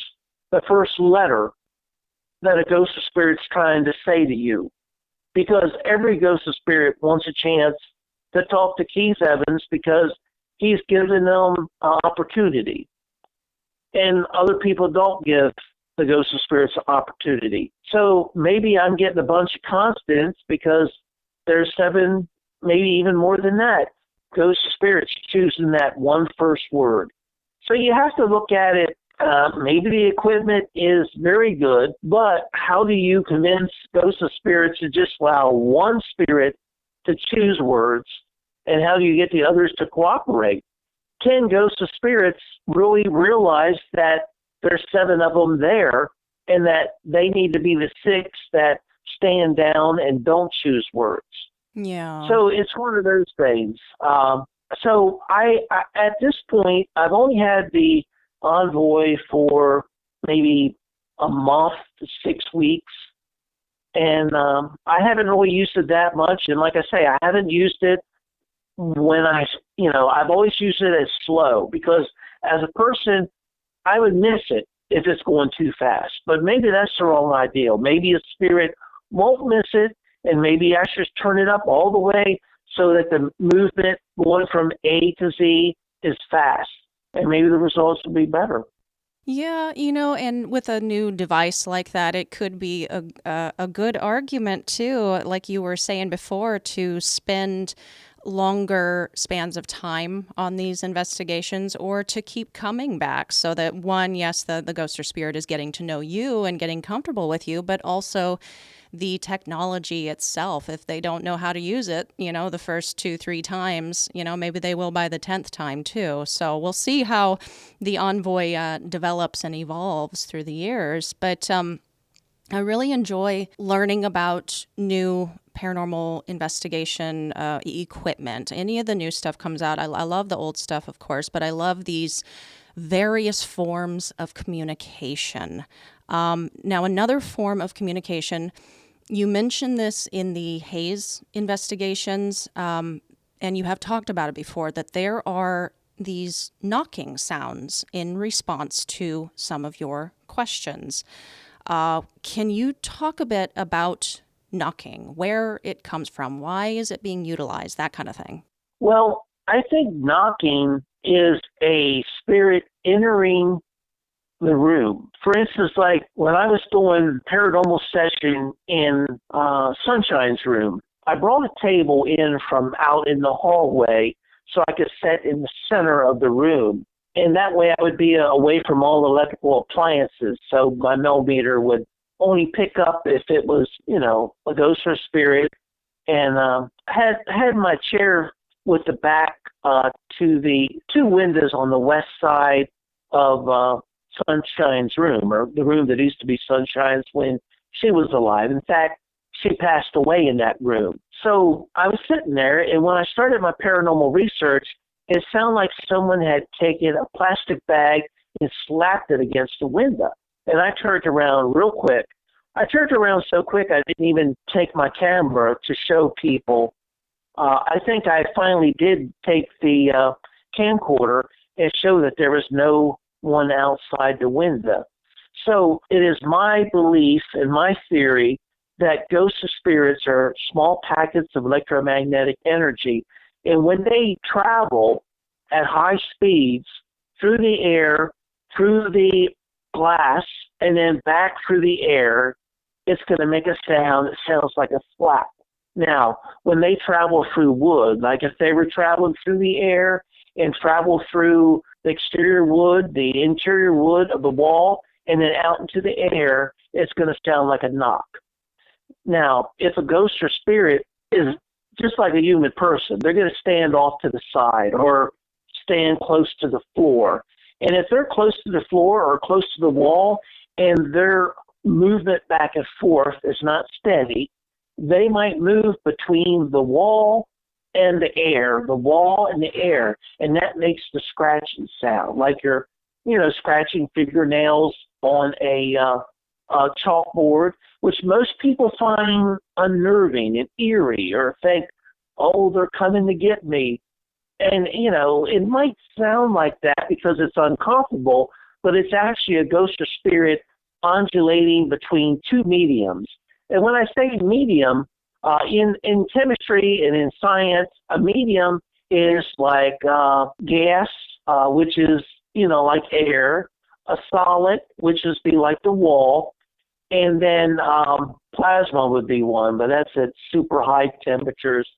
the first letter that a ghost or spirit's trying to say to you. Because every ghost or spirit wants a chance to talk to Keith Evans, because he's given them an opportunity. And other people don't give the ghosts of spirits an opportunity. So maybe I'm getting a bunch of constants because there's 7, maybe even more than that, ghosts of spirits choosing that one first word. So you have to look at it. Maybe the equipment is very good, but how do you convince ghosts of spirits to just allow one spirit to choose words, and how do you get the others to cooperate? Can ghosts of spirits really realize that there's 7 of them there, and that they need to be the 6 that stand down and don't choose words? Yeah. So it's one of those things. So I at this point, I've only had the Envoy for maybe a month to 6 weeks, and I haven't really used it that much. And like I say, I haven't used it when I've always used it as slow, because as a person, I would miss it if it's going too fast. But maybe that's the wrong ideal. Maybe a spirit won't miss it, and maybe I should turn it up all the way so that the movement going from A to Z is fast, and maybe the results will be better. Yeah, and with a new device like that, it could be a good argument too, like you were saying before, to spend longer spans of time on these investigations, or to keep coming back, so that one, yes, the ghost or spirit is getting to know you and getting comfortable with you, but also the technology itself. If they don't know how to use it, the first 2-3 times, maybe they will by the 10th time too. So we'll see how the Envoy develops and evolves through the years. But I really enjoy learning about new paranormal investigation equipment. Any of the new stuff comes out. I love the old stuff, of course, but I love these various forms of communication. Now, another form of communication, you mentioned this in the Haze investigations, and you have talked about it before, that there are these knocking sounds in response to some of your questions. Can you talk a bit about knocking, where it comes from, why is it being utilized, that kind of thing? Well, I think knocking is a spirit entering the room. For instance, like when I was doing paranormal session in Sunshine's room, I brought a table in from out in the hallway so I could sit in the center of the room. And that way I would be away from all electrical appliances. So my millimeter would only pick up if it was, a ghost or spirit. And had my chair with the back to the two windows on the west side of Sunshine's room, or the room that used to be Sunshine's when she was alive. In fact, she passed away in that room. So I was sitting there, and when I started my paranormal research, it sounded like someone had taken a plastic bag and slapped it against the window. And I turned around real quick. I turned around so quick I didn't even take my camera to show people. I think I finally did take the camcorder and show that there was no one outside the window. So it is my belief and my theory that ghosts and spirits are small packets of electromagnetic energy. And when they travel at high speeds through the air, through the glass, and then back through the air, it's going to make a sound that sounds like a slap. Now, when they travel through wood, like if they were traveling through the air and travel through the exterior wood, the interior wood of the wall, and then out into the air, it's going to sound like a knock. Now, if a ghost or spirit is just like a human person, they're going to stand off to the side or stand close to the floor. And if they're close to the floor or close to the wall and their movement back and forth is not steady, they might move between the wall and the air, and that makes the scratching sound, like you're, scratching fingernails on a chalkboard, which most people find unnerving and eerie, or think, oh, they're coming to get me. And, it might sound like that because it's uncomfortable, but it's actually a ghost or spirit undulating between two mediums. And when I say medium, in chemistry and in science, a medium is like gas, which is, like air, a solid, which is be like the wall, and then plasma would be one, but that's at super high temperatures.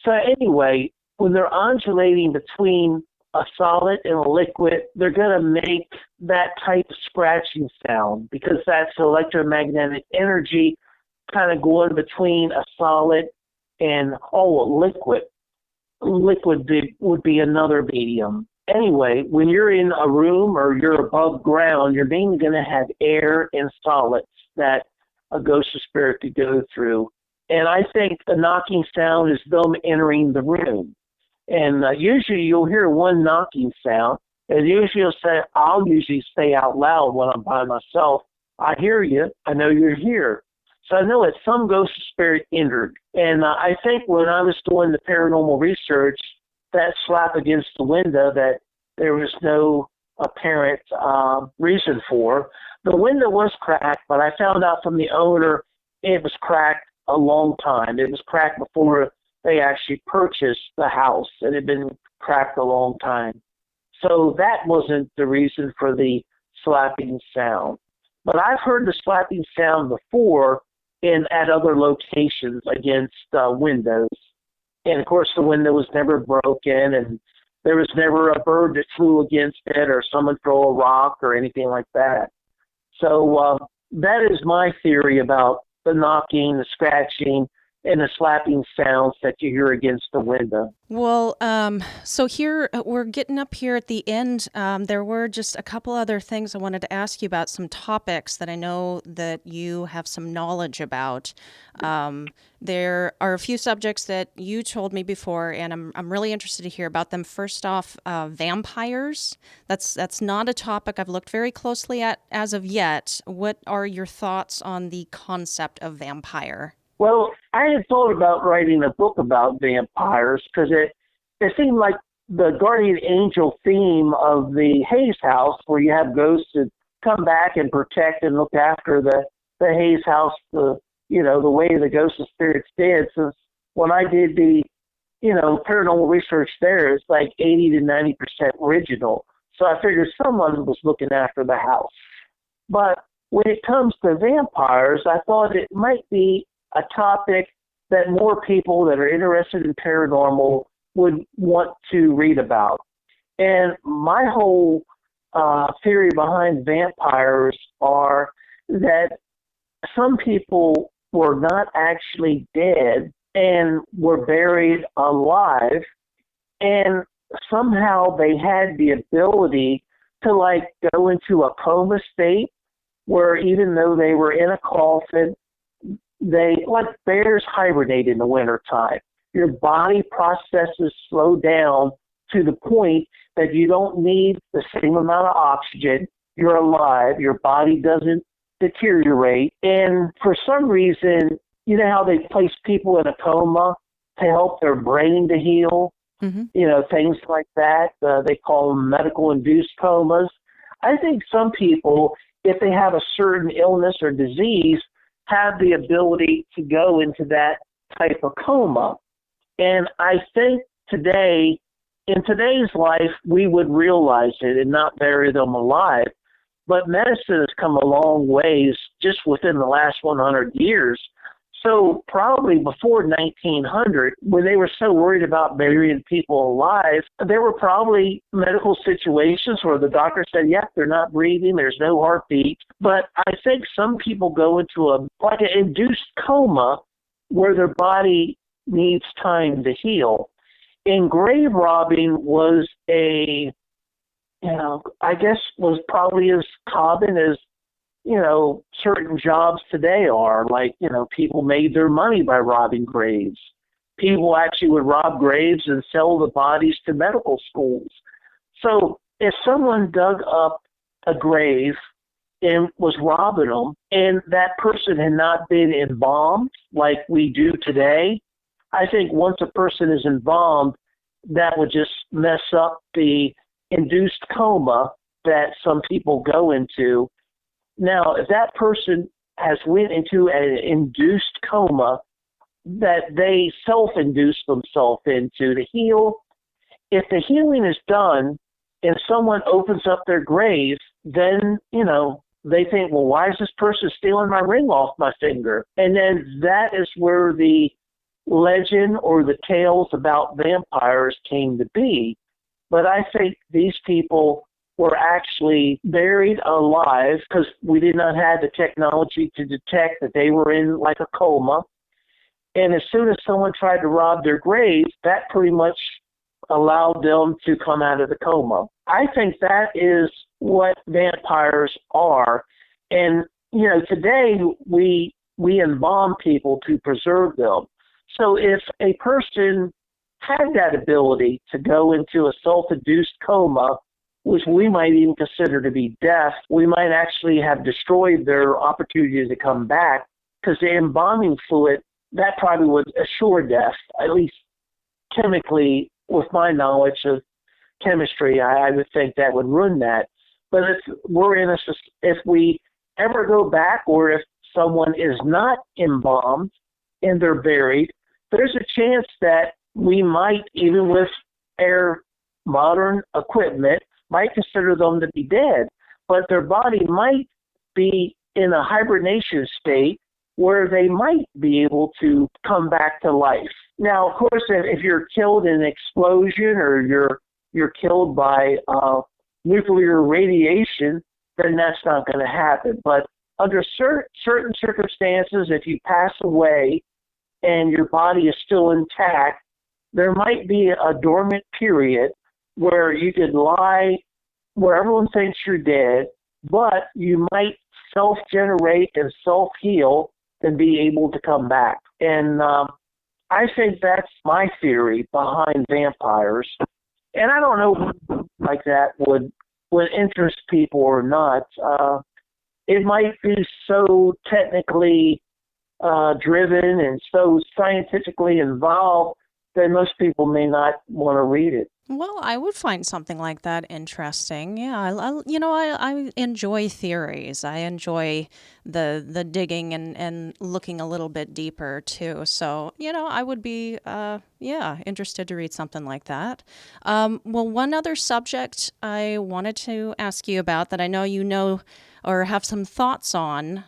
So anyway, when they're undulating between a solid and a liquid, they're going to make that type of scratching sound because that's electromagnetic energy kind of going between a solid and a liquid. Liquid would be another medium. Anyway, when you're in a room or you're above ground, you're mainly going to have air and solids that a ghost or spirit could go through. And I think the knocking sound is them entering the room. And usually you'll hear one knocking sound, and usually I'll usually say out loud when I'm by myself, I hear you, I know you're here. So I know that some ghost or spirit entered. And I think when I was doing the paranormal research, that slap against the window that there was no apparent reason for. The window was cracked, but I found out from the owner it was cracked a long time. It was cracked before they actually purchased the house. It had been cracked a long time. So that wasn't the reason for the slapping sound. But I've heard the slapping sound before at other locations against windows. And, of course, the window was never broken, and there was never a bird that flew against it or someone throw a rock or anything like that. So that is my theory about the knocking, the scratching, and the slapping sounds that you hear against the window. Well, so here, we're getting up here at the end. There were just a couple other things I wanted to ask you about, some topics that I know that you have some knowledge about. There are a few subjects that you told me before, and I'm really interested to hear about them. First off, vampires. That's not a topic I've looked very closely at as of yet. What are your thoughts on the concept of vampire? Well, I had thought about writing a book about vampires because it seemed like the guardian angel theme of the Hayes house, where you have ghosts that come back and protect and look after the Hayes house, the way the ghosts and spirits did. Since when I did the, paranormal research there, it's like 80 to 90% original. So I figured someone was looking after the house. But when it comes to vampires, I thought it might be a topic that more people that are interested in paranormal would want to read about. And my whole theory behind vampires are that some people were not actually dead and were buried alive, and somehow they had the ability to like go into a coma state where even though they were in a coffin, they, like bears hibernate in the wintertime. Your body processes slow down to the point that you don't need the same amount of oxygen. You're alive. Your body doesn't deteriorate. And for some reason, you know how they place people in a coma to help their brain to heal? Mm-hmm. You know, things like that. They call them medical-induced comas. I think some people, if they have a certain illness or disease, have the ability to go into that type of coma. And I think today, in today's life, we would realize it and not bury them alive. But medicine has come a long ways just within the last 100 years. So probably before 1900, when they were so worried about burying people alive, there were probably medical situations where the doctor said, yep, they're not breathing, there's no heartbeat. But I think some people go into an induced coma where their body needs time to heal. And grave robbing was I guess was probably as common as, certain jobs today are. Like, people made their money by robbing graves. People actually would rob graves and sell the bodies to medical schools. So if someone dug up a grave and was robbing them, and that person had not been embalmed like we do today, I think once a person is embalmed, that would just mess up the induced coma that some people go into. Now, if that person has went into an induced coma that they self-induced themselves into to heal, if the healing is done and someone opens up their grave, then, they think, well, why is this person stealing my ring off my finger? And then that is where the legend or the tales about vampires came to be. But I think these people were actually buried alive because we did not have the technology to detect that they were in like a coma. And as soon as someone tried to rob their grave, that pretty much allowed them to come out of the coma. I think that is what vampires are. And, today we embalm people to preserve them. So if a person had that ability to go into a self-induced coma, which we might even consider to be death, we might actually have destroyed their opportunity to come back, because the embalming fluid, that probably would assure death, at least chemically. With my knowledge of chemistry, I would think that would ruin that. But if we ever go back, or if someone is not embalmed and they're buried, there's a chance that we might, even with modern equipment, might consider them to be dead, but their body might be in a hibernation state where they might be able to come back to life. Now, of course, if you're killed in an explosion or you're killed by nuclear radiation, then that's not going to happen. But under certain circumstances, if you pass away and your body is still intact, there might be a dormant period where you could lie where everyone thinks you're dead, but you might self-generate and self-heal and be able to come back. And I think that's my theory behind vampires. And I don't know if like that would interest people or not. It might be so technically driven and so scientifically involved that most people may not want to read it. Well, I would find something like that interesting. Yeah, I enjoy theories. I enjoy the digging and looking a little bit deeper too. So, I would be interested to read something like that. Well, one other subject I wanted to ask you about that I know you know or have some thoughts on.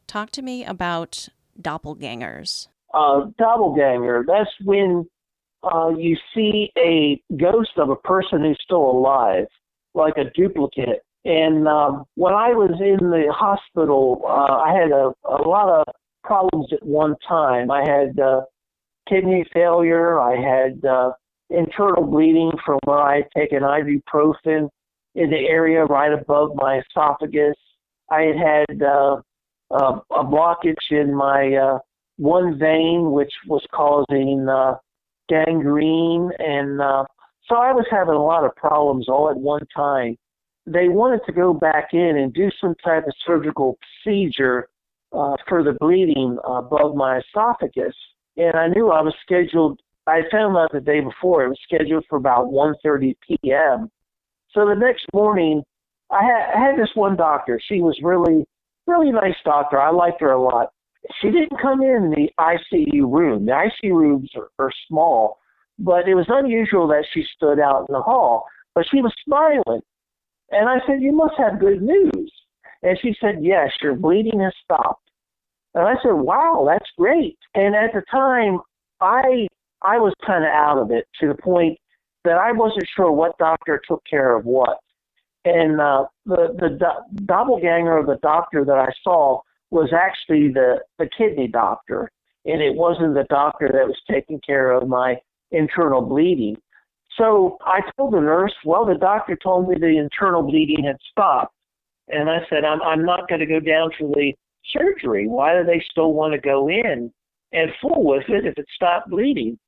Talk to me about doppelgangers. Doppelganger, that's when you see a ghost of a person who's still alive, like a duplicate. And when I was in the hospital, I had a lot of problems at one time. I had kidney failure. I had internal bleeding from where I had taken ibuprofen in the area right above my esophagus. I had a blockage in my one vein, which was causing gangrene. And so I was having a lot of problems all at one time. They wanted to go back in and do some type of surgical procedure for the bleeding above my esophagus. And I knew I was scheduled, I found out the day before, it was scheduled for about 1:30 p.m. So the next morning, I had this one doctor. She was really nice doctor. I liked her a lot. She didn't come in the ICU room. The ICU rooms are small, but it was unusual that she stood out in the hall. But she was smiling. And I said, "You must have good news." And she said, "Yes, your bleeding has stopped." And I said, "Wow, that's great." And at the time, I was kind of out of it to the point that I wasn't sure what doctor took care of what. And the doppelganger of the doctor that I saw was actually the kidney doctor, and it wasn't the doctor that was taking care of my internal bleeding. So I told the nurse, well, the doctor told me the internal bleeding had stopped. And I said, I'm not going to go down for the surgery. Why do they still want to go in and fool with it if it stopped bleeding?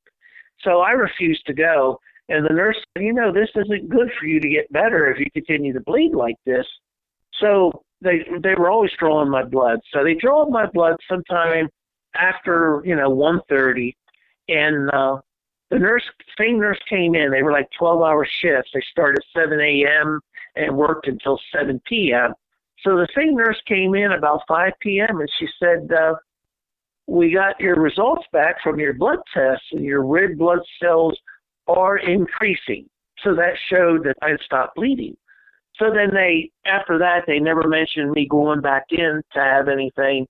So I refused to go. And the nurse said, this isn't good for you to get better if you continue to bleed like this. So they were always drawing my blood. So they drew my blood sometime after, 1:30. And the same nurse came in. They were like 12-hour shifts. They started at 7 a.m. and worked until 7 p.m. So the same nurse came in about 5 p.m. and she said, we got your results back from your blood tests, and your red blood cells are increasing. So that showed that I had stopped bleeding. So then after that, they never mentioned me going back in to have anything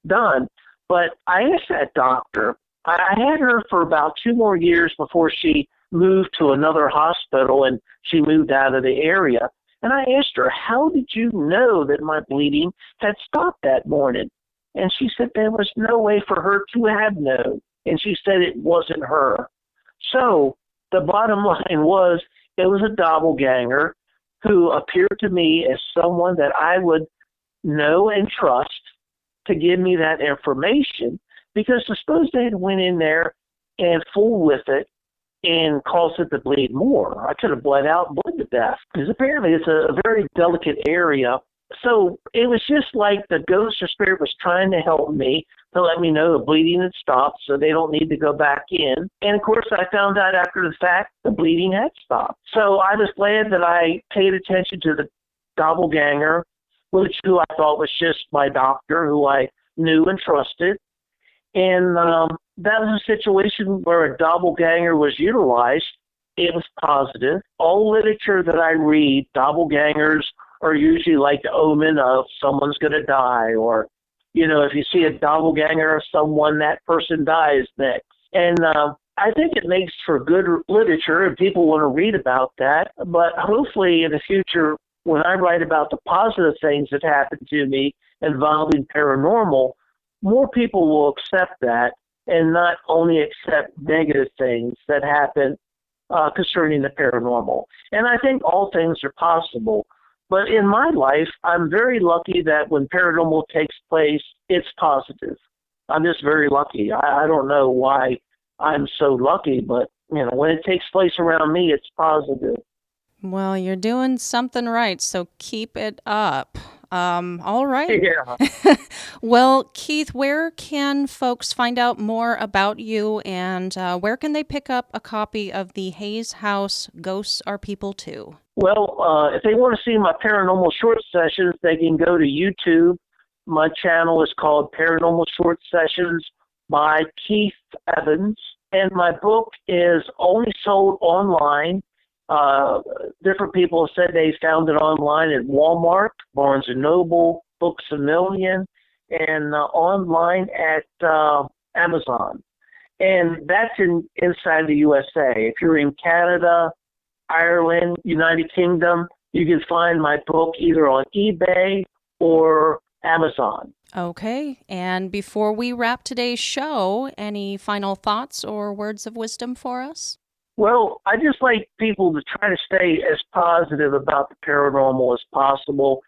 done. But I asked that doctor, I had her for about 2 more years before she moved to another hospital and she moved out of the area. And I asked her, how did you know that my bleeding had stopped that morning? And she said there was no way for her to have known. And she said it wasn't her. So the bottom line was it was a doppelganger who appeared to me as someone that I would know and trust to give me that information. Because suppose they had went in there and fooled with it and caused it to bleed more. I could have bled out and bled to death. Because apparently it's a very delicate area. So it was just like the ghost or spirit was trying to help me to let me know the bleeding had stopped so they don't need to go back in. And, of course, I found out after the fact the bleeding had stopped. So I was glad that I paid attention to the doppelganger, who I thought was just my doctor, who I knew and trusted. And that was a situation where a doppelganger was utilized. It was positive. All literature that I read, doppelgangers are usually like the omen of someone's going to die, or, if you see a doppelganger of someone, that person dies next. And I think it makes for good literature, and people want to read about that. But hopefully in the future, when I write about the positive things that happened to me involving paranormal, more people will accept that and not only accept negative things that happen concerning the paranormal. And I think all things are possible. But in my life, I'm very lucky that when paranormal takes place, it's positive. I'm just very lucky. I don't know why I'm so lucky, but when it takes place around me, it's positive. Well, you're doing something right, so keep it up. All right. Yeah. Well, Keith, where can folks find out more about you, and where can they pick up a copy of the Hayes House Ghosts Are People Too? Well, if they want to see my paranormal short sessions, they can go to YouTube. My channel is called Paranormal Short Sessions by Keith Evans. And my book is only sold online. Different people have said they found it online at Walmart, Barnes & Noble, Books A Million, and online at Amazon. And that's inside the USA. If you're in Canada, Ireland, United Kingdom, you can find my book either on eBay or Amazon. Okay, and before we wrap today's show, any final thoughts or words of wisdom for us? Well, I just like people to try to stay as positive about the paranormal as possible.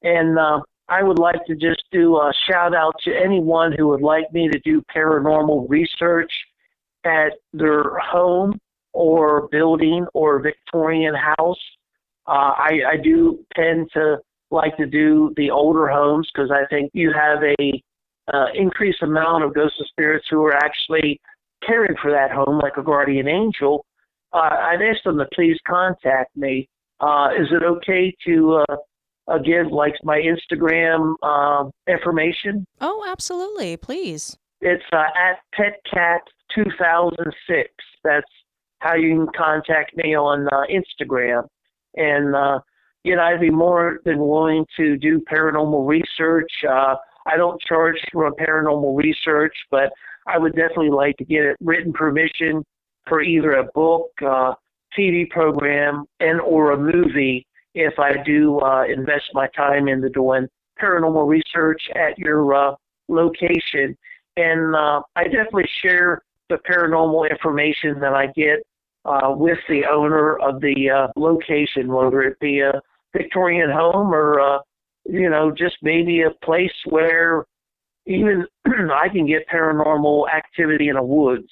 And I would like to just do a shout out to anyone who would like me to do paranormal research at their home or building or Victorian house. I do tend to like to do the older homes because I think you have a increased amount of ghosts and spirits who are actually caring for that home like a guardian angel. I'd ask them to please contact me. Is it okay to give like my Instagram information? Oh, absolutely. Please. It's at PetCat2006. That's how you can contact me on Instagram. And, I'd be more than willing to do paranormal research. I don't charge for paranormal research, but I would definitely like to get written permission for either a book, TV program, and or a movie if I do invest my time into doing paranormal research at your location. And I definitely share the paranormal information that I get with the owner of the location, whether it be a Victorian home or, just maybe a place where even I can get paranormal activity in the woods,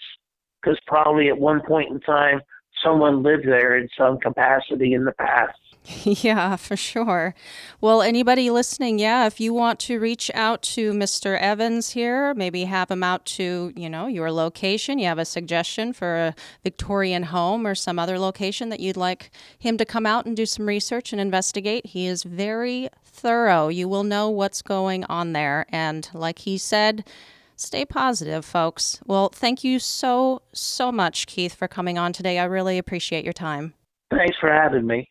because probably at one point in time, someone lived there in some capacity in the past. Yeah, for sure. Well, anybody listening, if you want to reach out to Mr. Evans here, maybe have him out to, your location. You have a suggestion for a Victorian home or some other location that you'd like him to come out and do some research and investigate. He is very thorough. You will know what's going on there. And like he said, stay positive, folks. Well, thank you so, so much, Keith, for coming on today. I really appreciate your time. Thanks for having me.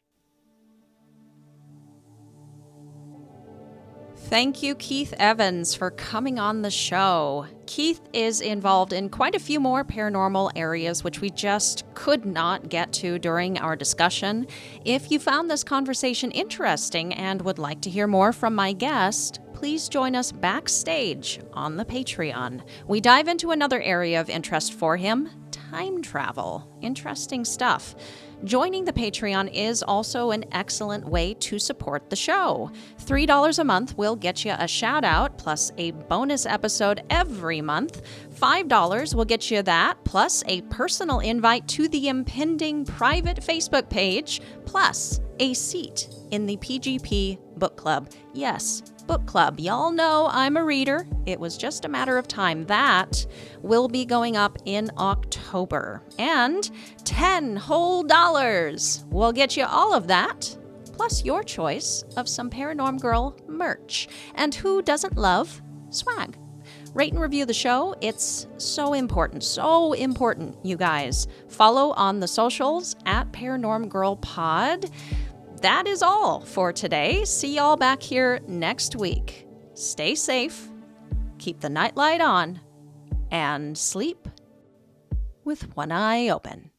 Thank you, Keith Evans, for coming on the show. Keith is involved in quite a few more paranormal areas, which we just could not get to during our discussion. If you found this conversation interesting and would like to hear more from my guest, please join us backstage on the Patreon. We dive into another area of interest for him, time travel. Interesting stuff. Joining the Patreon is also an excellent way to support the show. $3 a month will get you a shout out plus a bonus episode every month. $5 will get you that plus a personal invite to the impending private Facebook page plus a seat in the PGP book club. Yes, book club. Y'all know I'm a reader. It was just a matter of time. That will be going up in October. And $10 whole will get you all of that, plus your choice of some Paranorm Girl merch. And who doesn't love swag? Rate and review the show. It's so important, you guys. Follow on the socials at Paranorm Girl Pod. That is all for today. See y'all back here next week. Stay safe, keep the nightlight on, and sleep with one eye open.